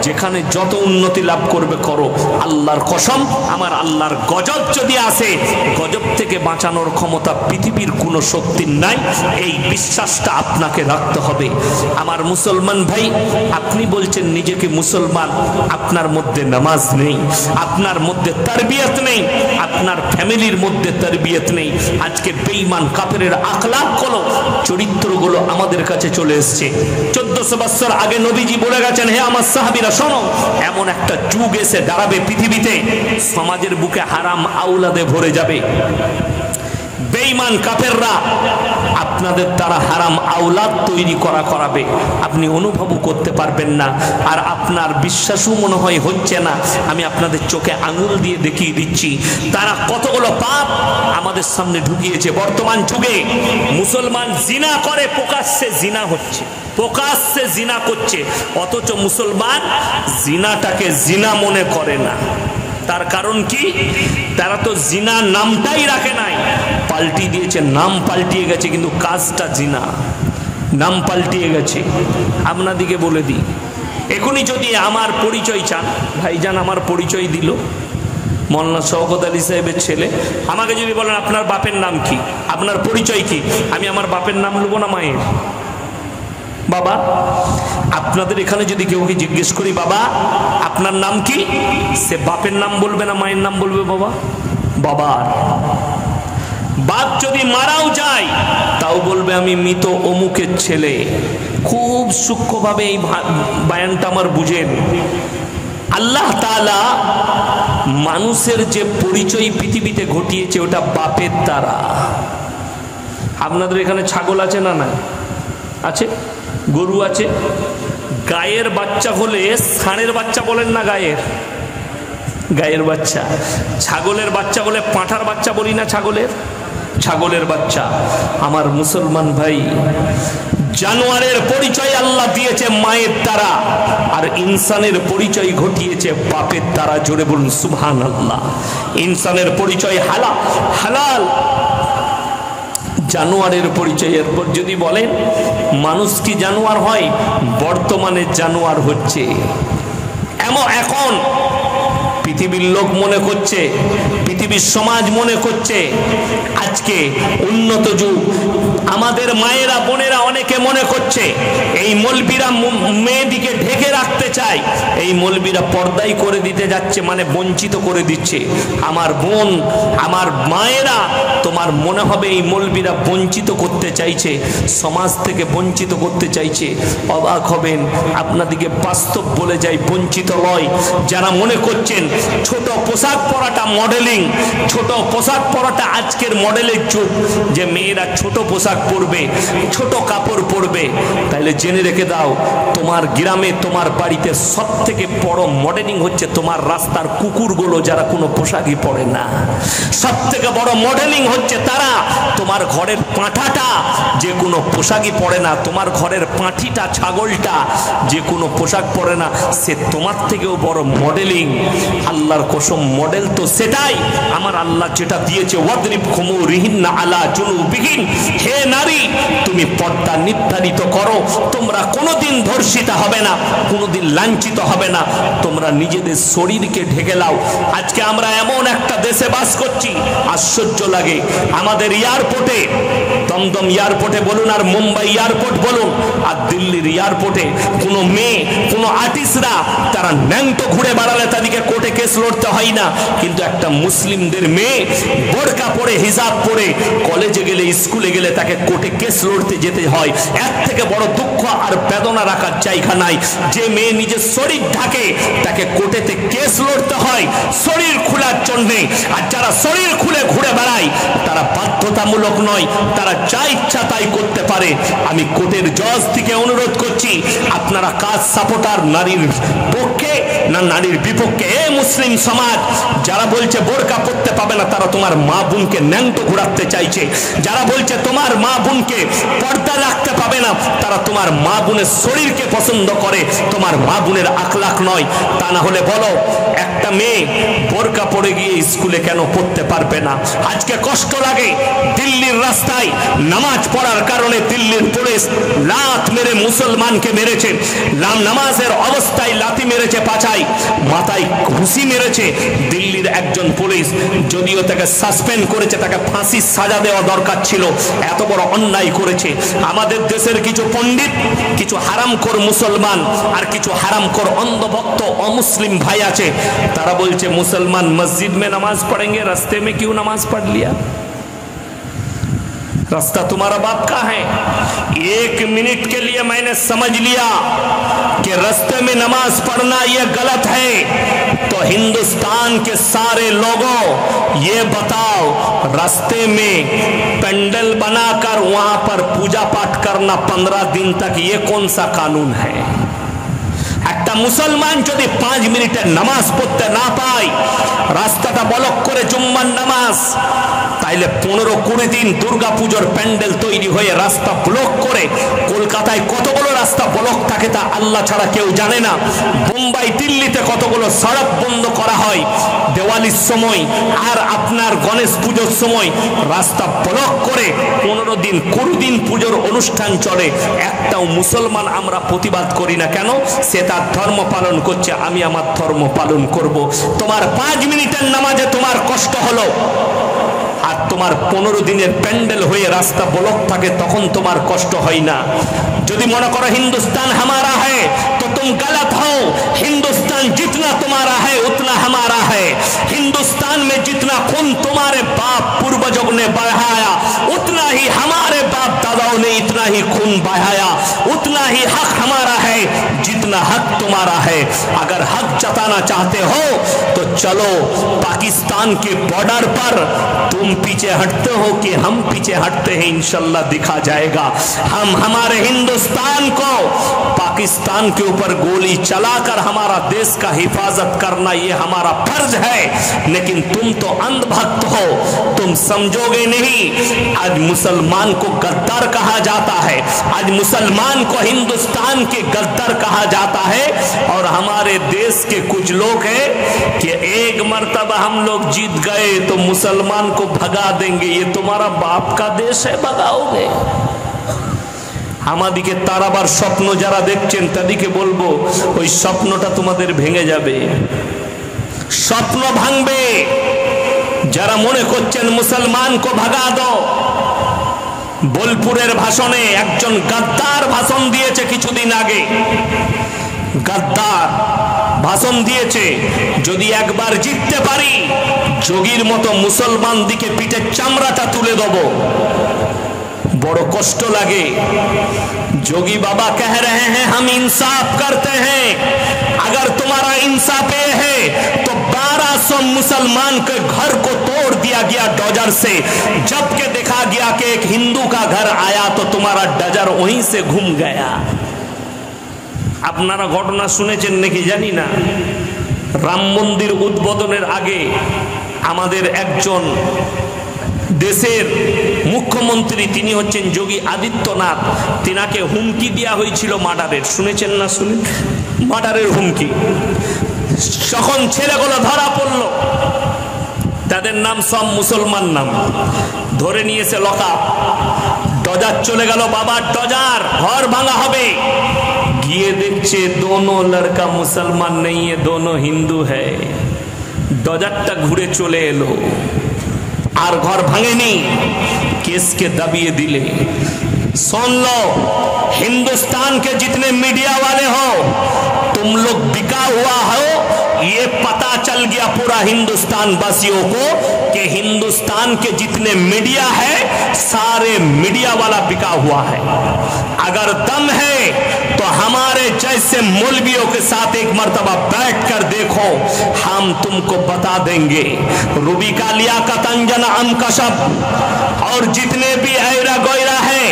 যেখানে যত উন্নতি লাভ করবে করো। আল্লাহর কসম, আমার আল্লাহর গজব যদি আসে, গজব থেকে বাঁচানোর ক্ষমতা পৃথিবীর কোনো শক্তির নাই। এই বিশ্বাসটা আপনাকে রাখতে হবে। আমার মুসলমান ভাই, আপনি বলছেন নিজেকে মুসলমান, আপনার মধ্যে নামাজ নেই, আপনার মধ্যে তারবিয়ত নেই, আপনার ফ্যামিলির মধ্যে তারবিয়ত নেই। আজকে বেঈমান কাফেরের আখলাকগুলো, চরিত্রগুলো আমাদের কাছে চলে এসেছে। 1400 বছর আগে নবীজি বলে গেছেন, হে আমার সাহাবীরা শোনো, এমন একটা যুগ এসে দাঁড়াবে পৃথিবীতে, সমাজের বুকে হারাম আওলাদে ভরে যাবে। বেঈমান কাফেররা আপনাদের দ্বারা হারাম আওলাদ তৈরি করাবে, আপনি অনুভবও করতে পারবেন না, আর আপনার বিশ্বাসও মনে হয় হচ্ছে না। আমি আপনাদের চোখে আঙুল দিয়ে দেখিয়ে দিচ্ছি তারা কতগুলো পাপ আমাদের সামনে ঢুকিয়েছে। বর্তমান যুগে মুসলমান জিনা করে, প্রকাশ্যে জিনা হচ্ছে, প্রকাশ্যে জিনা করছে, অথচ মুসলমান জিনাটাকে জিনা মনে করে না। তার কারণ কি? তারা তো জিনা নামটাই রাখে নাই, পাল্টি দিয়েছে, নাম পাল্টিয়ে গেছে, কিন্তু কাজটা জিনা, নাম পাল্টিয়ে গেছে। আপনাদিকে বলে দিই, এখনই যদি আমার পরিচয় চান, ভাইজান আমার পরিচয় দিল, মৌলানা শওকত আলী সাহেবের ছেলে, আমাকে যদি বলেন আপনার বাপের নাম কি, আপনার পরিচয় কি, আমি আমার বাপের নাম নেবো না মায়ের? বাবা, আপনাদের এখানে যদি কেউকে জিজ্ঞেস করি, বাবা আপনার নাম কি, সে বাপের নাম বলবে না মায়ের নাম বলবে? বাবা, বাবার। বাপ যদি মারাও যায় তাও বলবে আমি মৃত অমুকের ছেলে। খুব সূক্ষ্মভাবে এই বায়ানটা আমার বুঝেন। আল্লাহ তাআলা মানুষের যে পরিচয় পৃথিবীতে ঘটিয়েছে, ওটা বাপের দ্বারা। আপনাদের এখানে ছাগল আছে না? না আছে, গরু আছে। গায়ের বাচ্চা হলে ষাঁড়ের বাচ্চা বলেন না, গায়ের গায়ের বাচ্চা। ছাগলের বাচ্চা বলে পাঁঠার বাচ্চা বলি না, ছাগলের বাচ্চা। আমার মুসলমান ভাই, জানোয়ারের পরিচয় আল্লাহ দিয়েছে মায়ের দ্বারা, আর ইনসানের পরিচয় ঘটিয়েছে বাপের দ্বারা। জোরে বলুন সুবহানাল্লাহ। ইনসানের পরিচয় হালাল, জানোয়ারের পরিচয়। এরপর যদি বলেন মানুষ কি জানোয়ার হয়? বর্তমানে জানোয়ার হচ্ছে। এখন পৃথিবীর লোক মনে করছে, পৃথিবীর সমাজ মনে করছে আজকে উন্নত যুগ। আমাদের মায়েরা বোনেরা অনেকে মনে করছে এই মৌলবীরা মেয়েদিকে ঢেকে রাখতে চায়, এই মৌলবীরা পর্দাই করে দিতে যাচ্ছে, মানে বঞ্চিত করে দিচ্ছে। আমার বোন, আমার মায়েরা, তোমার মনে হবে এই মৌলবীরা বঞ্চিত করতে চাইছে, সমাজ থেকে বঞ্চিত করতে চাইছে। অবাক হবেন, আপনাদিকে বাস্তব বলে যায়, বঞ্চিত নয়। যারা মনে করছেন ছোট পোশাক পরাটা মডেলিং, ছোট পোশাক পরাটা আজকের মডেলের যুগ, যে মেয়েরা ছোট পোশাক পরবে, ছোট কাপড় পরবে, তাহলে জেনে রেখে দাও তোমার গ্রামে তোমার বাড়িতে সব থেকে বড় মডেলিং হচ্ছে তোমার রাস্তার কুকুরগুলো যারা কোনো পোশাকই পরে না। সব থেকে বড় মডেলিং হচ্ছে তারা। তোমার ঘরের পাঁঠাটা যে কোনো পোশাকই পরে না, তোমার ঘরের পাঁঠিটা ছাগলটা যে কোনো পোশাক পরে না, সে তোমার থেকেও বড় মডেলিং। আল্লাহর কসম মডেল তো সেটাই। আমার আল্লাহ যেটা দিয়েছে ওয়াদরিব খুমুরিহিন্না আলা জুনুবিহিন, হে নারী তুমি পর্দা নির্ধারিত করো, তোমরা কোনোদিন ধর্ষিতা হবে না, কোনোদিন লাঞ্ছিত হবে না, তোমরা নিজেদের শরীরকে ঢেকে লাও। আজকে আমরা এমন একটা দেশে বাস করছি, আশ্চর্য লাগে। আমাদের এয়ারপোর্টে, দমদম এয়ারপোর্টে বলুন আর মুম্বাই এয়ারপোর্ট বলুন আর দিল্লির এয়ারপোর্টে কোনো মেয়ে, কোনো আর্টিস্টরা তারা ন্যাংটো ঘুরে বেড়ালে তাদেরকে কোর্টে কেস লড়তে হয় না। কিন্তু একটা মুসলিমদের মেয়ে বোরকা পরে, হিজাব পরে কলেজে গেলে, স্কুলে গেলে তাকে কোর্টে কেস লড়তে যেতে হয়। এর থেকে বড় দুঃখ আর বেদনা রাখার জায়গা নাই। যে মেয়ে নিজের শরীর ঢাকে তাকে কোর্টেতে কেস লড়তে হয় শরীর খোলার জন্যে। আর যারা শরীর খুলে ঘুরে বেড়ায় তারা বাধ্যতামূলক নয়, তারা যা ইচ্ছা তাই করতে পারে। আমি কোর্টের জজ থেকে অনুরোধ করছি, আপনারা কাজ সাপোর্টার নারীর পক্ষে না নারীর বিপক্ষে? এ মুসলিম সমাজ যারা বলছে বোরকা পরতে পাবে না, তারা তোমার মা বোনকে ন্যাংটো ঘোরাতে চাইছে। যারা বলছে তোমার মা বোনকে পর্দা রাখতে পাবে না, তারা তোমার মা বোনের শরীরকে পছন্দ করে, তোমার মা বোনের আখলাক নয়। তা না হলে বলো একটা মেয়ে বোরকা পরে গিয়ে স্কুলে কেন পড়তে পারবে না? আজকে কষ্ট লাগে, দিল্লির রাস্তায় নামাজ পড়ার কারণে দিল্লির পুলিশ লাত মেরে মুসলমানকে মেরেছে, নামাজের অবস্থায় লাথি মেরেছে পাছায়, মাথায় ঘুষি মেরেছে দিল্লির একজন পুলিশ। যদিও তাকে সাসপেন্ড করেছে, তাকে ফাঁসির সাজা দেওয়া দরকার ছিল, এত বড় অন্যায় করেছে। আমাদের দেশের কিছু পণ্ডিত, কিছু হারামখোর মুসলমান আর কিছু হারামখোর অন্ধভক্ত অমুসলিম ভাই আছে, তারা বলছে मुसलमान मस्जिद में नमाज पढ़ेंगे, रास्ते में क्यों नमाज पढ़ लिया? रास्ता तुम्हारा बाप का है। एक मिनट के लिए मैंने समझ लिया कि रास्ते में नमाज पढ़ना यह गलत है, तो हिंदुस्तान के सारे लोगों ये बताओ, रास्ते में पेंडल बनाकर वहां पर पूजा पाठ करना 15 दिन तक, ये कौन सा कानून है? একটা মুসলমান যদি 5 মিনিটের নামাজ পড়তে না পায়, রাস্তাটা ব্লক করে জুম্মার নামাজ, তাইলে 15-20 দিন দুর্গাপূজার প্যান্ডেল তৈরি হয়ে রাস্তা ব্লক করে, কলকাতায় কতগুলো রাস্তা ব্লক থাকে তা আল্লাহ ছাড়া কেউ জানে না। বোম্বাই দিল্লিতে কতগুলো সড়ক বন্ধ করা হয় দেওয়ালির সময় আর আপনার গণেশ পুজোর সময়, রাস্তা ব্লক করে 15 দিন 20 দিন পুজোর অনুষ্ঠান চলে। একটাও মুসলমান আমরা প্রতিবাদ করি না কেন? সে তার ধর্ম পালন করছে, আমি আমার ধর্ম পালন করব। তোমার 5 মিনিটের নামাজে তোমার কষ্ট হলো, আর তোমার 15 দিনের প্যান্ডেল হয়ে রাস্তা ব্লক থাকে তখন তোমার কষ্ট হয় না। যদি মনে করো हिंदुस्तान हमारा है तो तुम गलत हो। हिंदुस्तान जितना तुम्हारा है उतना हमारा है। हिंदुस्तान में जितना खून तुम्हारे बाप पूर्वजों ने बहाया, उतना ही हमारे बाप दादाओं ने इतना ही खून बहाया, उतना ही हक हमारा है जितना हक तुम्हारा है। अगर हक जताना चाहते हो तो चलो पाकिस्तान के बॉर्डर पर, तुम पीछे हटते हो कि हम पीछे हटते हैं, इंशाल्लाह दिखा जाएगा। हम हमारे हिंदुस्तान को पाकिस्तान के ऊपर गोली चलाकर हमारा देश का हिफाजत करना ये हमारा फर्ज है। लेकिन तुम तो अंधभक्त हो, तुम समझोगे नहीं। आज मुसलमान को गद्दार कहा जाता है, आज मुसलमान को हिंदुस्तान के गद्दार कहा जाता है। और हमारे देश के कुछ लोग हैं कि एक मर्तबा हम लोग जीत गए तो मुसलमान को भगा देंगे। ये तुम्हारा बाप का देश है, भगाओगे? আমাদিকে তারাবার স্বপ্ন যারা দেখছেন তাদেরকে বলবো, ওই স্বপ্নটা তোমাদের ভেঙে যাবে, স্বপ্ন ভাঙবে। যারা মনে করছেন মুসলমানকে ভাগা দাও, বোলপুরের ভাষণে একজন গাদ্দার ভাষণ দিয়েছে কিছুদিন আগে, গাদ্দার ভাষণ দিয়েছে, যদি একবার জিততে পারি যোগীর মতো মুসলমান দিকে পিঠের চামড়াটা তুলে দেব। बड़ो कष्ट लगे। जोगी बाबा कह रहे हैं हम इंसाफ करते हैं, अगर तुम्हारा इंसाफ ये है तो 1200 मुसलमान के घर को तोड़ दिया गया डोजर से, जबकि देखा गया कि एक हिंदू का घर आया तो तुम्हारा डोजर वहीं से घूम गया। আপনারা ঘটনা শুনেছেন নাকি জানি না, রাম মন্দির উদ্বোধনের আগে আমাদের একজন দেশের মুখ্যমন্ত্রী, তিনি হচ্ছেন যোগী আদিত্যনাথ, তিনাকে হুমকি দেওয়া হয়েছিল মার্ডারের। শুনেছেন না? শুনে মার্ডারের হুমকি। যখন ছেলেগুলো ধরা পড়লো, তাদের নাম সব মুসলমান নাম, ধরে নিয়েছে লকআপ, ডজার চলে গেল, বাবার ডজার, ঘর ভাঙা হবে। গিয়ে দেখছে দোনো লড়কা মুসলমান নেই, দোনো হিন্দু হ্যায়। ডজারটা ঘুরে চলে এলো, আর ঘর ভাঙেনি, কেসকে দাবিয়ে দিলে। सुन लो, हिंदुस्तान के जितने मीडिया वाले हो, तुम लोग बिका हुआ हो, ये पता चल गया पूरा हिंदुस्तान वासियों को कि हिंदुस्तान के जितने मीडिया है सारे मीडिया वाला बिका हुआ है। अगर दम है तो हमारे जैसे मौलवियों के साथ एक मर्तबा बैठ कर देखो, हम तुमको बता देंगे। रूबी का लियाकत अंजना अमकशब और जितने भी ऐरा गोयरा है,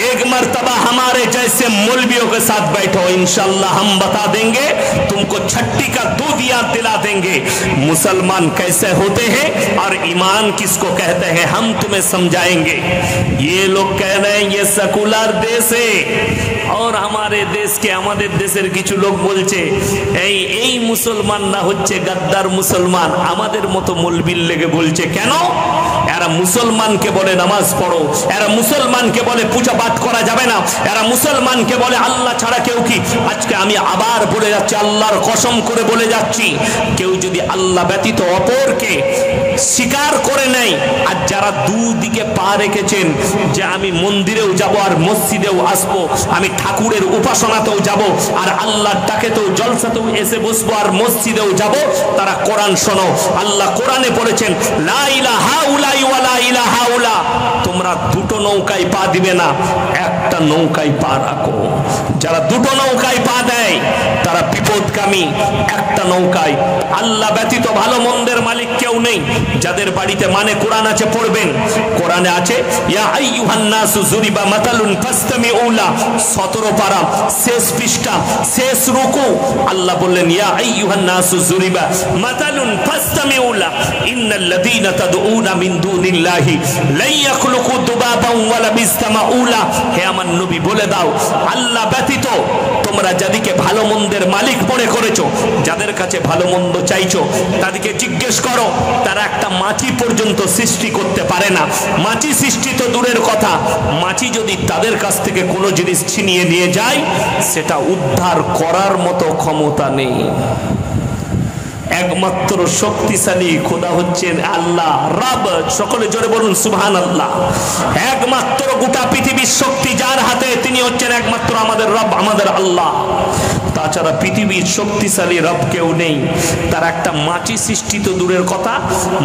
एक मर्तबा हमारे जैसे मौलवियों के साथ बैठो, इंशाल्लाह हम बता देंगे, तुमको छट्टी का दूध याद दिला देंगे। मुसलमान कैसे होते हैं और ईमान किसको कहते हैं हम तुम्हें समझाएंगे। ये लोग कह रहे हैं ये सेकुलर देश है, और हमारे देश के আমাদের দেশের কিছু লোক বলছে এই মুসলমানরা হচ্ছে গাদ্দার মুসলমান। আমাদের মতো মৌলবীর লেগে বলছে কেন? এরা মুসলমানকে বলে নামাজ পড়ো, এরা মুসলমানকে বলে পূজা পাঠ করা যাবে না, এরা মুসলমানকে বলে আল্লাহ ছাড়া কেউ কি। আজকে আমি আবার বলে যাচ্ছি, আল্লাহর কসম করে বলে যাচ্ছি, কেউ যদি আল্লাহ ব্যতীত অপরকে স্বীকার করে নেয়, আর যারা দুদিকে পা রেখেছেন যে আমি মন্দিরেও যাব আর মসজিদেও আসবো, আমি ঠাকুরের উপাসনাতেও যাব আর আল্লাহর ডাকেতেও জলসাতেও এসে বসবো আর মসজিদেও যাব, তারা কোরআন শোনো। আল্লাহ কোরআনে বলেছেন লা ইলাহা উলাই ওয়া লা ইলাহা উলা, তোমরা দুটো নৌকায় পা দিবে না, একটা নৌকায় পা রাখো। যারা দুটো নৌকায় পা দেয় তারা বিপদগামী। একটা নৌকায় আল্লাহ ব্যতীত ভালো মন্দের মালিক কেউ নেই। যাদের বাড়িতে মানে কোরআন আছে পড়বেন, কোরআনে আছে ইয়া আইয়ুহান নাসু যুরিবা মাতালুন ফাসতামিউ লা, 17 পারা শেষ পৃষ্ঠা শেষ রুকু, আল্লাহ বললেন ইয়া আইয়ুহান নাসু যুরিবা মাতালুন ফাসতামিউ লা ইন্নাল্লাযীনা তাদউনা মিন দুনিল্লাহি লা ইয়াখলুকু দুবাবান ওয়ালা বিসতামাউ লা। হে আমার নবী বলে দাও, আল্লাহ ব্যতীত তোমরা যাদেরকে ভালো মন্দের মালিক মনে করেছো, যাদের কাছে ভালো মন্দ চাইছো, তাদেরকে জিজ্ঞেস করো, তারা একটা মাছি পর্যন্ত সৃষ্টি করতে পারে না। মাছি সৃষ্টি তো দূরের কথা, মাছি যদি তাদের কাছ থেকে কোনো জিনিস ছিনিয়ে নিয়ে যায়, সেটা উদ্ধার করার মতো ক্ষমতা নেই। একমাত্র শক্তিশালী খোদা হচ্ছেন আল্লাহ রব। সকলে জোরে বলুন সুবহানাল্লাহ। একমাত্র গোটা পৃথিবীর শক্তি যার হাতে, তিনি হচ্ছেন একমাত্র আমাদের রব, আমাদের আল্লাহ। তাছাড়া পৃথিবীর শক্তিশালী রব কেউ নেই। তার একটা মাছি সৃষ্টি তো দূরের কথা,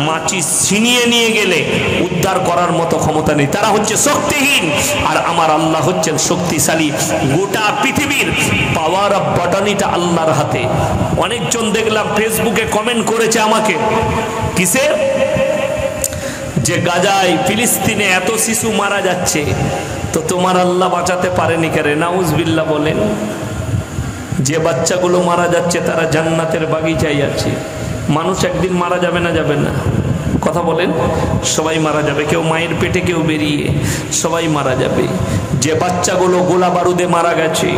মাছি ছিনিয়ে নিয়ে গেলে উদ্ধার করার মতো ক্ষমতা নেই। তারা হচ্ছে শক্তিহীন, আর আমার আল্লাহ হচ্ছেন শক্তিশালী। গোটা পৃথিবীর পাওয়ার অফ বটনিটা আল্লাহর হাতে। অনেকজন দেখলাম ফেসবুকে কমেন্ট করেছে আমাকে, কিসে যে গাজায় ফিলিস্তিনে এত শিশু মারা যাচ্ছে, তো তোমার আল্লাহ বাঁচাতে পারেনি কেন? নাউজুবিল্লাহ বলেন। যে বাচ্চাগুলো মারা যাচ্ছে তারা জান্নাতের বাগিচায় আছে। মানুষ একদিন মারা যাবে না, যাবে না? কথা বলেন। সবাই মারা যাবে, কেউ মায়ের পেটে, কেউ বেরিয়ে, সবাই মারা যাবে। যে বাচ্চাগুলো গোলা বারুদে মারা গেছে,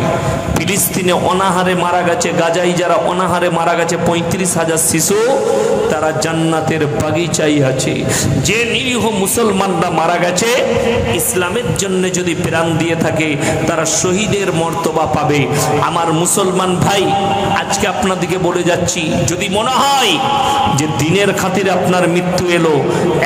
ফিলিস্তিনে অনাহারে মারা গেছে, গাজায় যারা অনাহারে মারা গেছে 35,000 শিশু, তারা জান্নাতের বাগিচায় আছে। যে নিরীহ মুসলমানরা মারা গেছে ইসলামের জন্য যদি প্রাণ দিয়ে থাকে, তারা শহীদের মর্তবা পাবে। আমার মুসলমান ভাই, আজকে আপনাদেরকে বলে যাচ্ছি, যদি মনে হয় যে দিনের খাতিরে আপনার মৃত্যু এলো,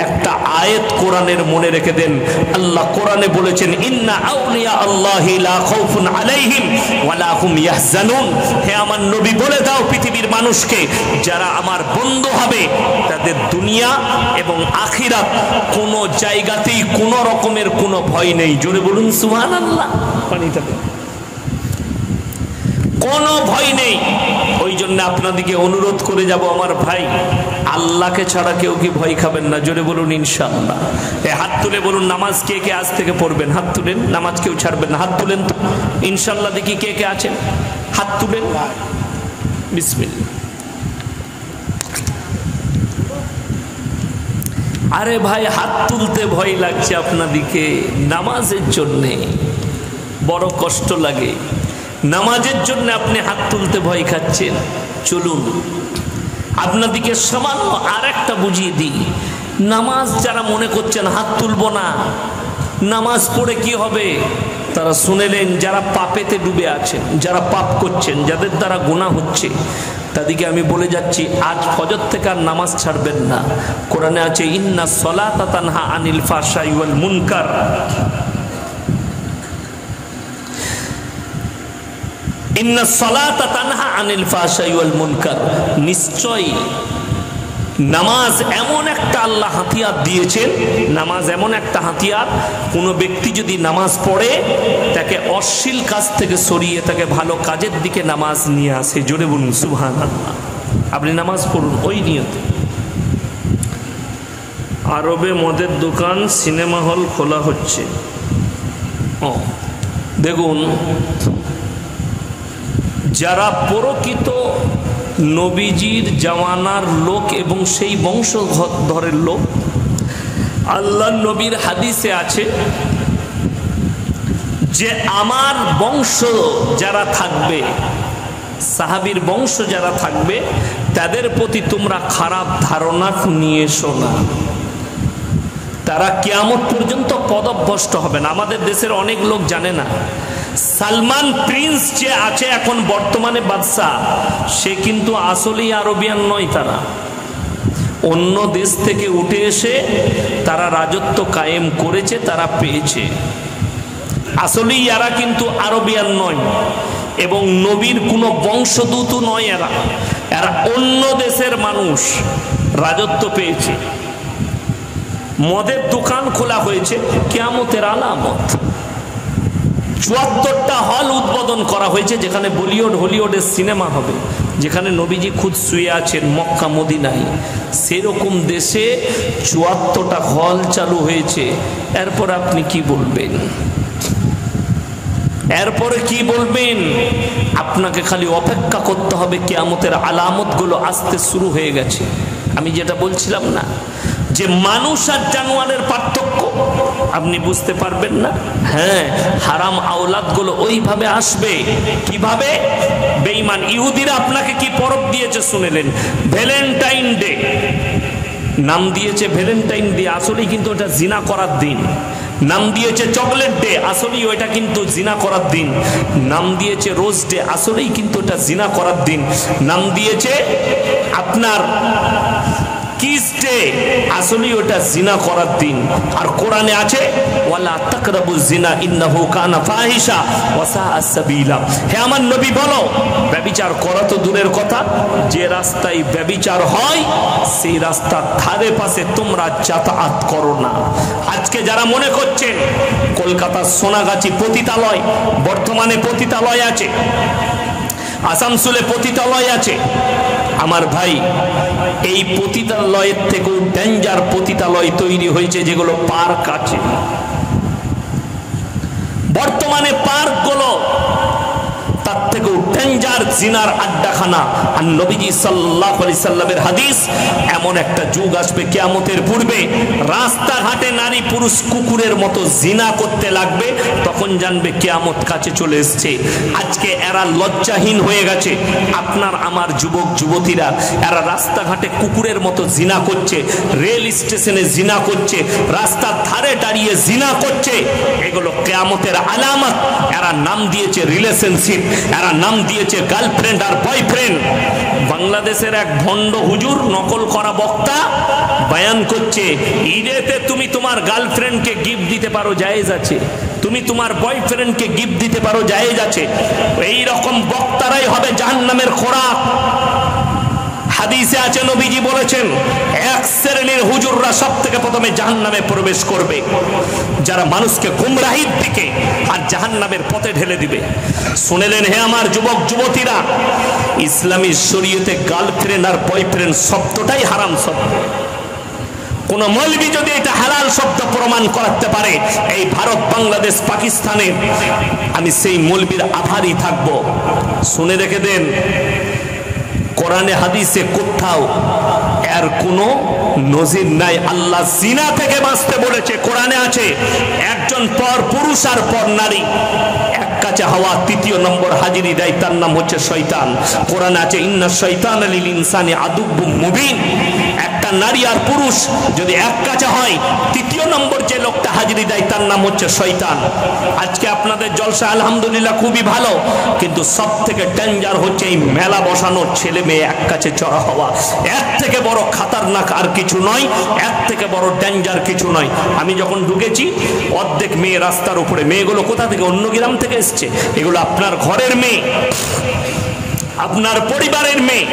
একটা আয়াত কোরআনের মনে রেখে দেন। আল্লাহ কোরআনে বলেছেন ইন্না আউলিয়া আল্লাহি লা খাউফুন আলাইহিম ওয়া লা হুম ইয়াহজানুন। হে আমার নবী বলে দাও পৃথিবীর মানুষকে, যারা আমার বন্ধু হবে তাদের দুনিয়া এবং আখিরাত কোনো জায়গাতেই কোনো রকমের কোনো ভয় নেই। জোরে বলুন সুবহানাল্লাহ। পানিটা কোনো ভয় নেই। ওই জন্য জন্য আপনাদিকে অনুরোধ করে যাব আমার ভাই, আল্লাহকে ছাড়া কেউ কি ভয় খাবেন না? জোরে বলুন ইনশাআল্লাহ। হাত তুলে বলুন নামাজ কে কে আজ থেকে পড়বেন? হাত তুলেন। নামাজ কেউ ছাড়বেন না? হাত তুলেন তো ইনশাআল্লাহ। দেখি কে কে আছেন, হাত তুলেন। বিসমিল্লাহ। আরে ভাই, হাত তুলতে ভয় লাগছে আপনাদিকে, নামাজের জন্যে বড় কষ্ট লাগে, নামাজের জন্য আপনি হাত তুলতে ভয় খাচ্ছেন। চলুন আপনাদিকে সামান্য আর একটা বুঝিয়ে দিই। নামাজ যারা মনে করছেন হাত তুলব না, নামাজ পড়ে কি হবে, তারা শুনেলেন যারা পাপেতে ডুবে আছেন, যারা পাপ করছেন, যাদের দ্বারা গুনাহ হচ্ছে, তাদেরকে আমি বলে যাচ্ছি আজ ফজর থেকে আর নামাজ ছাড়বেন না। কোরআনে আছে ইন্না সলাতা তানহা আনিল ফাহশাই ওয়াল মুনকার। ইন্না সলাতা তানহা আনিল ফাহশাই ওয়াল মুনকার। নিশ্চয় নামাজ এমন একটা আল্লাহ হাতিয়ার দিয়েছেন, নামাজ এমন একটা হাতিয়ার, কোনো ব্যক্তি যদি নামাজ পড়ে তাকে অশ্লীল কাজ থেকে সরিয়ে তাকে ভালো কাজের দিকে নামাজ নিয়ে আসে। জোরে বলুন সুবহানাল্লাহ। আপনি নামাজ পড়ুন ওই নিয়তে। আরবে মদের দোকান, সিনেমা হল খোলা হচ্ছে। দেখুন, যারা প্রকৃত নবীজির জামানার লোক এবং সেই বংশধরের লোক, আল্লাহ নবীর হাদিসে আছে যে আমার বংশ যারা থাকবে, সাহাবীর বংশ যারা থাকবে, তাদের প্রতি তোমরা খারাপ ধারণা নিয়ে এসো না, তারা কিয়ামত পর্যন্ত পদভ্রষ্ট হবে না। আমাদের দেশের অনেক লোক জানে না, সালমান প্রিন্স যে আছে এখন বর্তমানে বাদশাহ, সে কিন্তু আসলেই আরবিয়ান নয়, তারা অন্য দেশ থেকে উঠে এসে তারা রাজত্ব কায়েম করেছে, তারা পেয়েছে। আসলেই এরা কিন্তু আরবিয়ান নয় এবং নবীর কোনো বংশদূত নয়, এরা অন্য দেশের মানুষ, রাজত্ব পেয়েছে। মদের দোকান খোলা হয়েছে, কিয়ামতের আলামত। ৭৪টা হল উদ্বোধন করা হয়েছে, যেখানে বলিউড হলিউডের সিনেমা হবে, যেখানে নবীজি খুদ শুয়ে আছেন মক্কা মদিনায়, সেরকম দেশে ৭৪টা হল চালু হয়েছে। এরপর আপনি কি বলবেন? এরপরে কি বলবেন? আপনাকে খালি অপেক্ষা করতে হবে, কিয়ামতের আলামতগুলো আসতে শুরু হয়ে গেছে। আমি যেটা বলছিলাম না যে মানুষ আর জানোয়ারের পার্থক্য আপনি বুঝতে পারবেন না। হ্যাঁ, হারাম আওলাদগুলো ওইভাবে আসবে। কিভাবে? বেঈমান ইহুদিরা আপনাকে কি পরব দিয়েছে শুনেলেন? ভ্যালেন্টাইন ডে নাম দিয়েছে, ভ্যালেন্টাইন ডে আসলেই কিন্তু ওটা জিনা করার দিন। নাম দিয়েছে চকলেট ডে, আসলেই ওইটা কিন্তু জিনা করার দিন। নাম দিয়েছে রোজ ডে, আসলেই কিন্তু ওটা জিনা করার দিন। নাম দিয়েছে আপনার কিস ডে, আসলেই ওটা জিনা করার দিন। আর কোরআনে আছে ওয়ালা তাকরাবুজ জিনা ইন্নাহু কানা ফাহিশা ওয়া সাআ সাবিলা। হে আমার নবী বলো, ব্যভিচার করা তো দূরের কথা, যে রাস্তায় ব্যভিচার হয় সেই রাস্তার ধারে পাশে তোমরা যাতায়াত করো না। আজকে যারা মনে করছেন কলকাতার সোনাগাছি পতিতালয়, বর্তমানে পতিতালয় আছে, আসানসোলে পতিতালয় আছে, আমার ভাই এই পতিতালয়ের থেকেও ডেঞ্জার পতিতালয় তৈরি হয়েছে, যেগুলো পার্ক আছে। বর্তমানে পার্কগুলো তার থেকেও ডেঞ্জার জিনার আড্ডাখানা। আর নবীজি সাল্লাল্লাহু আলাইহি সাল্লামের হাদিস, এমন একটা যুগ আসবে কিয়ামতের পূর্বে, রাস্তাঘাটে নারী পুরুষ কুকুরের মতো জিনা করতে লাগবে, তখন জানবে কিয়ামত কাছে চলে এসেছে। আজকে এরা লজ্জাহীন হয়ে গেছে। আপনার আমার যুবক যুবতীরা এরা রাস্তাঘাটে কুকুরের মতো জিনা করছে, রেল স্টেশনে জিনা করছে, রাস্তার ধারে দাঁড়িয়ে জিনা করছে। এগুলো কিয়ামতের আলামত। এরা নাম দিয়েছে রিলেশনশিপ, এরা নাম দিয়েছে গার্লফ্রেন্ড আর বয়ফ্রেন্ড। বাংলাদেশের এক ভণ্ড হুজুর, নকল করা বক্তা, বয়ান করছে ঈদেতে তুমি তোমার গার্লফ্রেন্ডকে গিফট দিতে পারো, জায়েজ আছে। তুমি তোমার বয়ফ্রেন্ডকে গিফট দিতে পারো, জায়েজ আছে। এই রকম বক্তারাই হবে জাহান্নামের খোরাক। হাদিসে আছে, নবীজি বলেছেন এক শ্রেণীর হুজুররা সব থেকে প্রথমে জাহান্নামে প্রবেশ করবে, যারা মানুষকে গুমরাহির দিকে আর জাহান্নামের পথে ঢেলে দিবে। শুনেলেন হে আমার যুবক যুবতীরা, ইসলামী শরীয়তে গার্লফ্রেন্ড আর বয়ফ্রেন্ড শব্দটাই হারাম শব্দ। কোন মৌলবি যদি এটা হালাল শব্দ প্রমাণ করাতে পারে এই ভারত, বাংলাদেশ, পাকিস্তানের, আমি সেই মৌলবির আভারই থাকব। শুনে রেখে দেন, কোরআনে হাদিসে কোথাও এর কোনো নজির নাই। আল্লাহ জিনা থেকে বাঁচতে বলেছে, কোরআনে আছে একজন পর পুরুষ আর পর নারী এক কাছে হওয়া, তৃতীয় নম্বর হাজিরি দেয়, তার নাম হচ্ছে শয়তান। কোরআনে আছে ইন্না শয়তানা লিল ইনসানি আদুব্বুম মুবিন। একটা নারী আর পুরুষ যদি এক কাছে হয়, তৃতীয় নম্বর যে লোকটা হাজিরি দেয় তার নাম হচ্ছে শয়তান। আজকে আপনাদের জলসা আলহামদুলিল্লাহ খুবই ভালো, কিন্তু সব থেকে ডেঞ্জার হচ্ছে এই মেলা বসানোর, ছেলে মেয়ে এক কাছে জড়ো হওয়া। এর থেকে বড় খাতারনাক আর কিছু নয়, এর থেকে বড় ডেঞ্জার কিছু নয়। আমি যখন ঢুকেছি অর্ধেক মেয়ে রাস্তার উপরে। মেয়েগুলো কোথা থেকে? অন্য গ্রাম থেকে এসছে। এগুলো আপনার ঘরের মেয়ে, আপনার পরিবারের মেয়ে।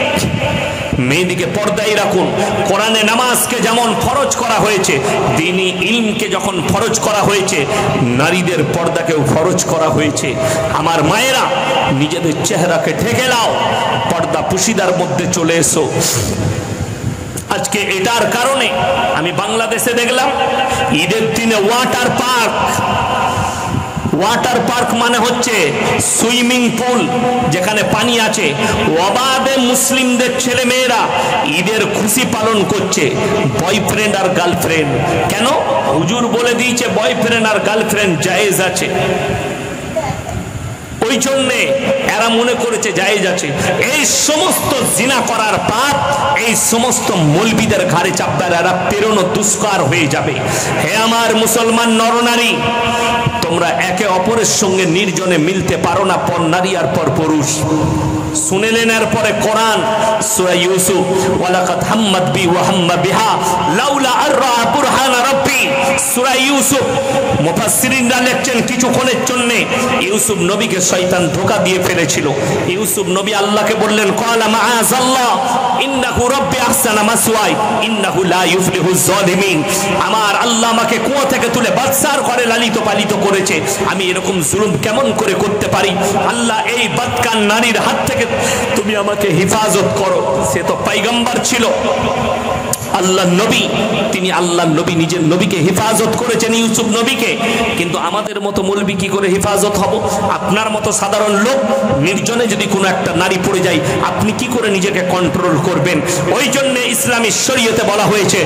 মেয়েদিকে পর্দায় রাখুন। কোরআনে নামাজকে যেমন ফরজ করা হয়েছে, দ্বীনি ইলমকে যখন ফরজ করা হয়েছে, নারীদের পর্দাকেও ফরজ করা হয়েছে। আমার মায়েরা, নিজেদের চেহারাকে ঢেকে নাও, পর্দা পুশিদার মধ্যে চলে এসো। আজকে এটার কারণে আমি বাংলাদেশে দেখলাম ঈদের দিনে ওয়াটার পার্ক। ওয়াটার পার্ক মানে হচ্ছে সুইমিং পুল, যেখানে পানি আছে। অবাধে মুসলিমদের ছেলে মেয়েরা ঈদের খুশি পালন করছে, বয়ফ্রেন্ড আর গার্লফ্রেন্ড। কেন? হুজুর বলে দিয়েছে বয়ফ্রেন্ড আর গার্লফ্রেন্ড জায়েজ আছে, ওই জন্যে এরা মনে করেছে জায়েজ আছে। এই সমস্ত জিনা করার পাপ এই সমস্ত মৌলবীদের ঘাড়ে চাপবে, এরা পেরোনো দুষ্কার হয়ে যাবে। হে আমার মুসলমান নরনারী, তোমরা একে অপরের সঙ্গে নির্জনে মিলতে পারো না, পর নারী আর পর পুরুষ। শুনেলেন এরপরে কোরআন সূরা ইউসুফ, ওয়ালাকাদ হাম্মাত বি ওয়া হাম্মা বিহা লাউলা আররা বুরহানা রাব্বি। সূরা ইউসুফ মুফাসসিরিনরা লিখছেন কিছুক্ষণের জন্য ইউসুফ নবীকে শয়তান ধোঁকা দিয়ে ফেলেছিল। ইউসুফ নবী আল্লাহকে বললেন, ক্বালা মাআযাল্লাহ ইন্নাহু রাব্বি আহসানা মাসওয়াই ইন্নাহু লা ইউফলিহুজ জালিমিন। আমার আল্লাহ আমাকে কুয়া থেকে তুলে বাদশার ঘরে লালিত পালিত করেছে, আমি এরকম জুলুম কেমন করে করতে পারি? আল্লাহ, এই বদকার নারীর হাত থেকে তুমি আমাকে হেফাজত করো। সে তো পয়গম্বর ছিল, আল্লাহ নবী, তিনি আল্লাহ নবী নিজের নবীকে হেফাজত করেছেন, ইউসুফ নবীকে। কিন্তু আমাদের মতো মৌলবি কি করে হেফাজত হব? আপনার মতো সাধারণ লোক নির্জনে যদি কোনো একটা নারী পড়ে যায়, আপনি কি করে নিজেকে কন্ট্রোল করবেন? ওই জন্য ইসলামী শরীয়তে বলা হয়েছে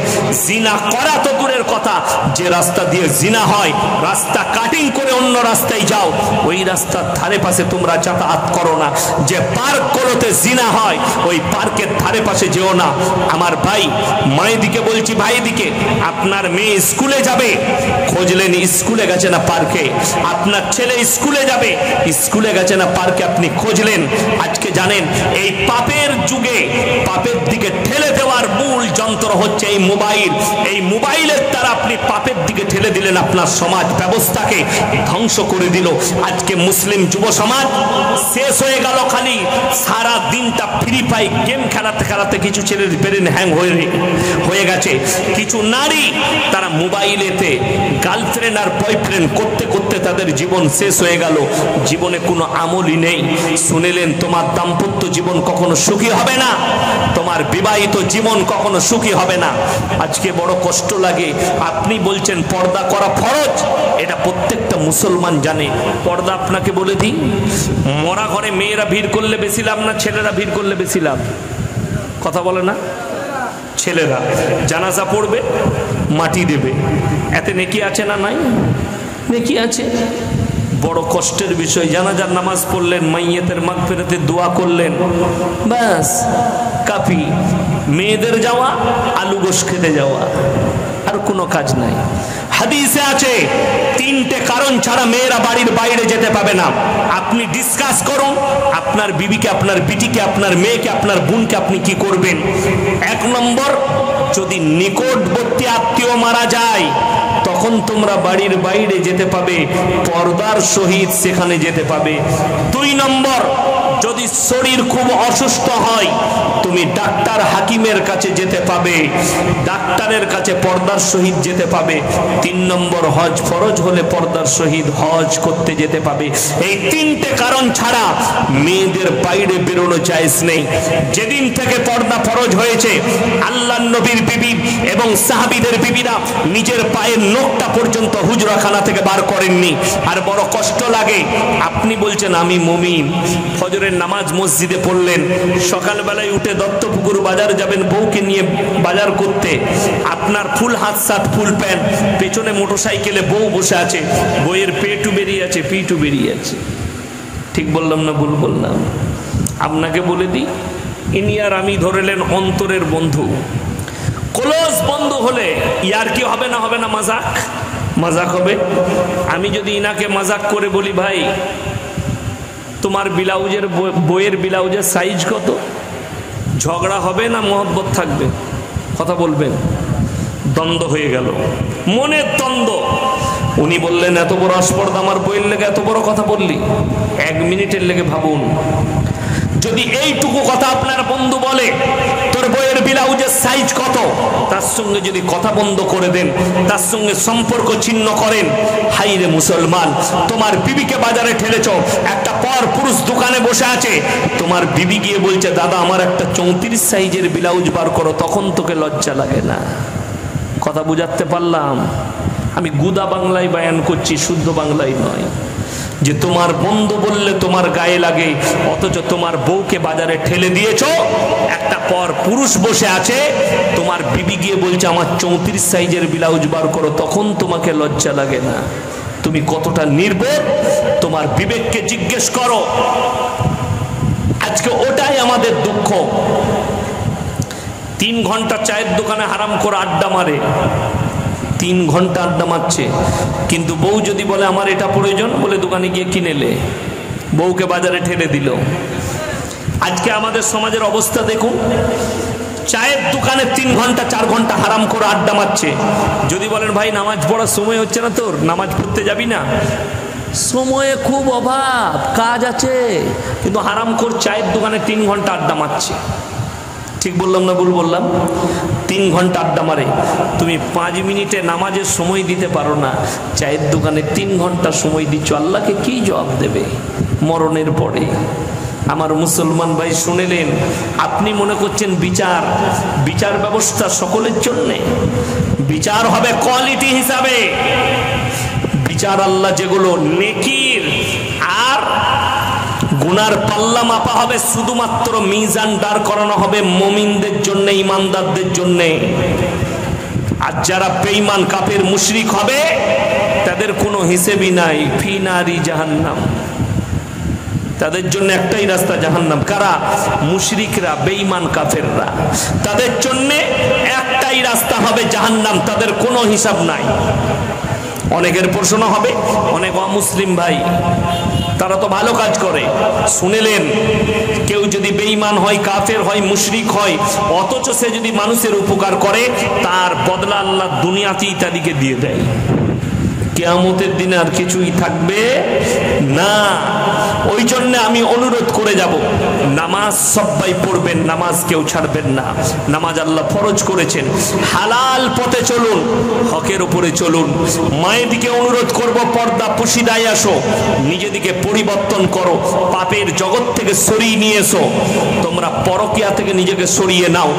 জিনা করা তো দূরের কথা, যে রাস্তা দিয়ে জিনা হয় রাস্তা কাটিং করে অন্য রাস্তায় যাও, ওই রাস্তার ধারে পাশে তোমরা যাতায়াত করো না। যে পার্কগুলোতে জিনা হয় ওই পার্কের ধারে পাশে যেও না। আমার ভাই, মায়েদিকে বলছি, ভাইদিকে, আপনার মেয়ে স্কুলে যাবে, খোঁজলেন স্কুলে গেছে না পার্কে। আপনার ছেলে স্কুলে যাবে, স্কুলে গেছে না পার্কে, আপনি খোঁজলেন। আজকে জানেন এই পাপের যুগে পাপের দিকে ঠেলে দেওয়ার মূল যন্ত্র হচ্ছে এই মোবাইল। এই মোবাইলের দ্বারা আপনি পাপের দিকে ঠেলে দিলেন, আপনার সমাজ ব্যবস্থাকে ধ্বংস করে দিল। আজকে মুসলিম যুব সমাজ শেষ হয়ে গেল, খালি সারা দিনটা ফ্রি ফায়ার গেম খেলাতে খেলাতে কিছু ছেলের ব্রেন হ্যাং হয়ে গেছে। কিছু নারী তারা মোবাইলেতে গার্লফ্রেন্ড আর বয়ফ্রেন্ড করতে করতে তাদের জীবন শেষ হয়ে গেল, জীবনে কোনো আমলই নেই। শুনেলেন, তোমার দাম্পত্য জীবন কখনো সুখী হবে না, তোমার বিবাহিত জীবন কখনো সুখী হবে না। আজকে বড় কষ্ট লাগে, আপনি বলছেন পর্দা করা ফরজ, এটা প্রত্যেকটা মুসলমান জানে। পর্দা আপনাকে বলে দিই, মরা ঘরে মেয়েরা ভিড় করলে বেশি লাভ না ছেলেরা ভিড় করলে বেশি লাভ? কথা বলে না? ছেলেরা জানাজা পড়বে, মাটি দেবে, এতে নেকি আছে না নাই? নেকি আছে। বড় কষ্টের বিষয়, জানাজার নামাজ পড়লেন, মাইয়েতের মাগফিরাতে দোয়া করলেন, ব্যাস কাফি। মেয়েদের যাওয়া আলু গোশ খেতে যাওয়া, আর কোনো কাজ নাই। হাদিসে আছে তিনটে কারণ ছাড়া মেয়েরা বাড়ির বাইরে যেতে পাবে না। আপনি ডিসকাস করুন, আপনার বিবিকে, আপনার বিটিকে, আপনার মেয়েকে, আপনার বোনকে আপনি কি করবেন। 1 নম্বর, যদি নিকটবর্তী আত্মীয় মারা যায় তখন তোমরা বাড়ির বাইরে যেতে পাবে, পর্দার সহিত সেখানে যেতে পাবে। 2 নম্বর, যদি শরীর খুব অসুস্থ হয় তুমি ডাক্তার হাকিমের কাছে যেতে পাবে, ডাক্তারের কাছে পর্দার সহিত যেতে পাবে। 3 নম্বর হজ ফরজ হলে পর্দার সহিত হজ করতে যেতে পাবে। এই 3টে কারণ ছাড়া মেয়েদের বাইরে বেরোনো জায়েজ নেই। যেদিন থেকে পর্দা ফরজ হয়েছে আল্লাহর নবীর বিবি এবং সাহাবীদের বিবিরা নিজের পায়ের নখটা পর্যন্ত হুজরাখানা থেকে বার করেননি। আর বড় কষ্ট লাগে, আপনি বলছেন আমি মুমিন, ফজরের নামাজ মসজিদে পড়লেন, সকালবেলায় উঠে দত্তপুকুর বাজার যাবেন বউকে নিয়ে বাজার করতে, আপনার ফুল হাত সাত ফুল প্যান্ট, পেছনে মোটরসাইকেলে বউ বসে আছে, বইয়ের পেটু বেরিয়ে আছে পিটু বেরিয়ে আছে। ঠিক বললাম না ভুল বললাম? আপনাকে বলে দিই, ইনি আর আমি ধরেলেন অন্তরের বন্ধু, ক্লোজ বন্ধু হলে ইয়ার কি হবে না হবে না? মাজাক মাজাক হবে। আমি যদি ইনাকে মাজাক করে বলি ভাই তোমার ব্লাউজের বইয়ের ব্লাউজের সাইজ কত, ঝগড়া হবে না মহব্বত থাকবে? কথা বলবেন। দ্বন্দ্ব হয়ে গেল, মনের দ্বন্দ্ব। উনি বললেন এত বড় আসপর্দা আমার বইয়ের লেগে এত বড় কথা বললি। 1 মিনিটের লেগে ভাবুন, যদি এইটুকু কথা আপনার বন্ধু বলে তোর বইয়ের ব্লাউজের সাইজ কত, তার সঙ্গে যদি কথা বন্ধ করে দেন, তার সঙ্গে সম্পর্ক ছিন্ন করেন, হাই রে মুসলমান, তোমার বিবিকে বাজারে ঠেলেছ, একটা পর পুরুষ দোকানে বসে আছে, তোমার বিবি গিয়ে বলছে দাদা আমার একটা 34 সাইজের ব্লাউজ বার করো, তখন তোকে লজ্জা লাগে না? কথা বুঝাতে পারলাম? আমি গুদা বাংলায় বয়ান করছি, শুদ্ধ বাংলায় নয়। যে তোমার বন্ধু বললে তোমার গায়ে লাগে, অথচ তোমার বউকে বাজারে ঠেলে দিয়েছো, একটা পর পুরুষ বসে আছে, তোমার বিবি গিয়ে বলছে আমার 34 সাইজের ব্লাউজ বার করো, তখন তোমাকে লজ্জা লাগে না? তুমি কতটা নির্বোধ তোমার বিবেককে জিজ্ঞেস করো। আজকে ওটাই আমাদের দুঃখ। 3 ঘন্টা চায়ের দোকানে হারাম করে আড্ডা মারে, 3 ঘন্টা আড্ডা মারছে, কিন্তু বউ যদি বলে আমার এটা প্রয়োজন, বলে দোকানে গিয়ে কিনেলে, বউকে বাজারে ঠেলে দিল। আজকে আমাদের সমাজের অবস্থা দেখুন, চায়ের দোকানে 3 ঘন্টা 4 ঘন্টা হারাম করে আড্ডা মারছে। যদি বলেন ভাই নামাজ পড়ার সময় হচ্ছে না তোর, নামাজ পড়তে যাবি না? সময়ে খুব অভাব, কাজ আছে, কিন্তু হারাম করে চায়ের দোকানে 3 ঘন্টা আড্ডা মারছে। ঠিক বললাম না ভুল বললাম? 3 ঘন্টা আড্ডা মারে, তুমি 5 মিনিটে নামাজের সময় দিতে পারো না, চায়ের দোকানে 3 ঘন্টা সময় দিচ্ছ, আল্লাহকে কি জবাব দেবে মরণের পরে? আমার মুসলমান ভাই শুনেলেন, আপনি মনে করছেন বিচার বিচার ব্যবস্থা সকলের জন্যে? বিচার হবে কোয়ালিটি হিসাবে। বিচার আল্লাহ যেগুলো নেকির আর গুনার পাল্লা মাপা হবে, শুধুমাত্র মিজান দাঁড় করানো হবে মুমিনদের জন্য, ইমানদারদের জন্য। আর যারা বেঈমান কাফের মুশরিক হবে তাদের কোনো হিসেবই নাই, ফি নারি জাহান্নাম, তাদের জন্য একটাই রাস্তা জাহান্নাম। কারা? মুশরিকরা, বেঈমান কাফেররা, তাদের জন্য একটাই রাস্তা হবে জাহান্নাম, তাদের কোনো হিসাব নাই। অনেকের প্রশ্ন হবে, অনেক অমুসলিম ভাই তারা তো ভালো কাজ করে, শুনেলেন কেউ যদি বেঈমান হয়, কাফের হয়, মুশরিক হয়, অথচ সে যদি মানুষের উপকার করে তার বদলা আল্লাহ দুনিয়াতেই তাদেরকে দিয়ে দেয়, কিয়ামতের দিনে আর কিছুই থাকবে না। ওই জন্য আমি অনুরোধ করে যাব, নামাজ সবাই পড়বেন, নামাজ কেউ ছাড়বেন না। নামাজ আল্লাহ ফরজ করেছেন, হালাল পথে চলুন, হকের উপরে চলুন। মায়েদিকে অনুরোধ করব, পর্দা পুশিদায় আসো, নিজেদিকে পরিবর্তন করো, পাপের জগৎ থেকে সরিয়ে নিয়ে এসো। তোমরা পরকিয়া থেকে নিজেকে সরিয়ে নাও,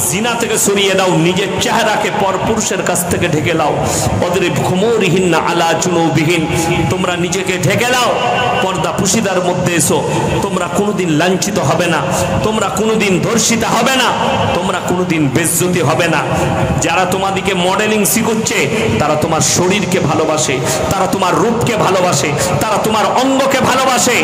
জিনা থেকে সরিয়ে নাও, নিজের চেহারাকে পরপুরুষের কাছ থেকে ঢেকে নাও। ওদের খুমুরিহীন না আলা জুনুবিহীন, তোমরা নিজেকে ঢেকে নাও, পর্দা পুশিদার মধ্যে এসো। তোমরা কোনোদিন লাঞ্ছিত হবে না, তোমরা কোনোদিন ধর্ষিতা হবে না, তোমরা কোনোদিন বেজ্জতি হবে না। যারা তোমাদিকে মডেলিং শিখাচ্ছে তারা তোমার শরীরকে ভালোবাসে, তারা তোমার রূপকে ভালোবাসে, তারা তোমার অঙ্গকে ভালোবাসে।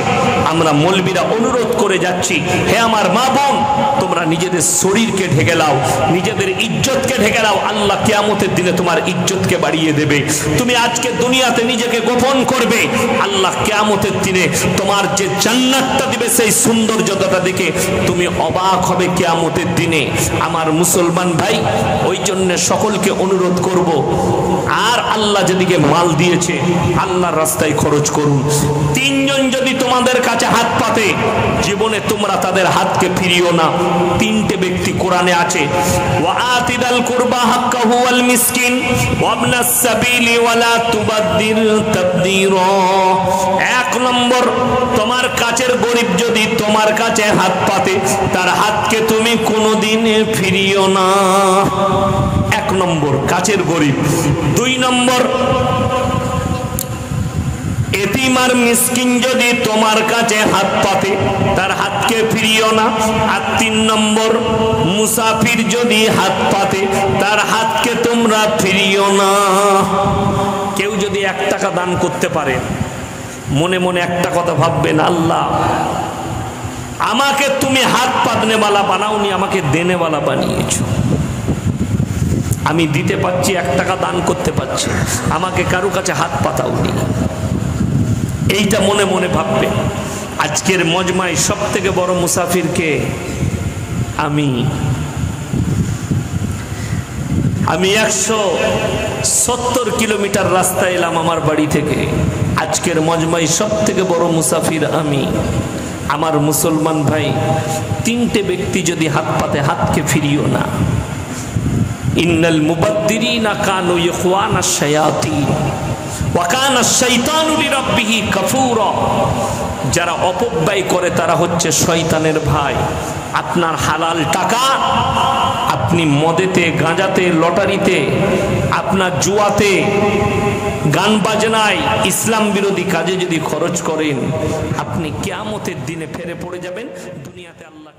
আমরা মৌলবীরা অনুরোধ করে যাচ্ছি, হে আমার মা বোন, তোমরা নিজেদের শরীরকে ঢেকে নাও, নিজেদের ইজ্জতকে ঢেকে নাও। আল্লাহ কিয়ামতের দিনে তোমার ইজ্জতকে বাড়িয়ে দেবে। তুমি আজকে দুনিয়াতে নিজেকে গোপন করবে, আল্লাহ কিয়ামতের দিনে তোমার যে জান্নাতটা দিবে সেই সৌন্দর্যতা দেখে তুমি অবাক হবে কিয়ামতের দিনে। আমার মুসলমান ভাই, ওই জন্য সকলকে অনুরোধ করব, আর আল্লাহ যেদিকে মাল দিয়েছে আল্লাহর রাস্তায় খরচ করুন। তিনজন যদি তোমাদের কাছে হাত পাতে, জীবনে তোমরা তাদের হাতকে ফিরিও না। তিনটে ব্যক্তি কোরআনে আছে, ওয়া আতিদাল কুরবা হাক্কাহু ওয়াল মিসকিন ওয়া ইবনাস সাবিলি ওয়া লা তুবাদদির তাবদীরা। এক নম্বর, তোমার কাছের গরিব যদি তোমার কাছে হাত পাতে, তার হাতকে তুমি কোনোদিন ফিরিও না। এক নম্বর কাছের গরিব। দুই নম্বর, এতিম আর মিসকিন যদি তোমার কাছে হাত পাতে, তার হাতকে ফিরিও না। আর তিন নম্বর, মুসাফির যদি হাত পাতে, তার হাতকে তোমরা ফিরিও না। কেউ যদি 1 টাকা দান করতে পারে, মনে মনে একটা কথা ভাববেন, আল্লাহ আমাকে তুমি হাত পাতনেওয়ালা বানাওনি, আমাকে দেনেওয়ালা বানিয়েছো। আমি দিতে পারছি, 1 টাকা দান করতে পারছি, আমাকে কারো কাছে হাত পাতাওনি। এইটা মনে মনে ভাববে। আজকের মজমায় সব থেকে বড় মুসাফিরকে আমি 170 কিলোমিটার রাস্তা এলাম আমার বাড়ি থেকে। আজকের মজমায় সব থেকে বড় মুসাফির আমি। আমার মুসলমান ভাই, তিনটে ব্যক্তি যদি হাত পাতে, হাতকে ফিরিও না। ইন্নাল মুবাদ্দিরিনা কানু ইখওয়ানাশ শায়াতিন ওয়া কানা আশ-শাইতানু লিরাব্বিহি কাফুরা। যারা অপব্যয় করে তারা হচ্ছে শয়তানের ভাই। আপনার হালাল টাকা আপনি মদেতে, গাঁজাতে, লটারিতে, আপনার জুয়াতে, গান বাজনায়, ইসলাম বিরোধী কাজে যদি খরচ করেন, আপনি কিয়ামতের দিনে ফেরে পড়ে যাবেন। দুনিয়াতে আল্লাহ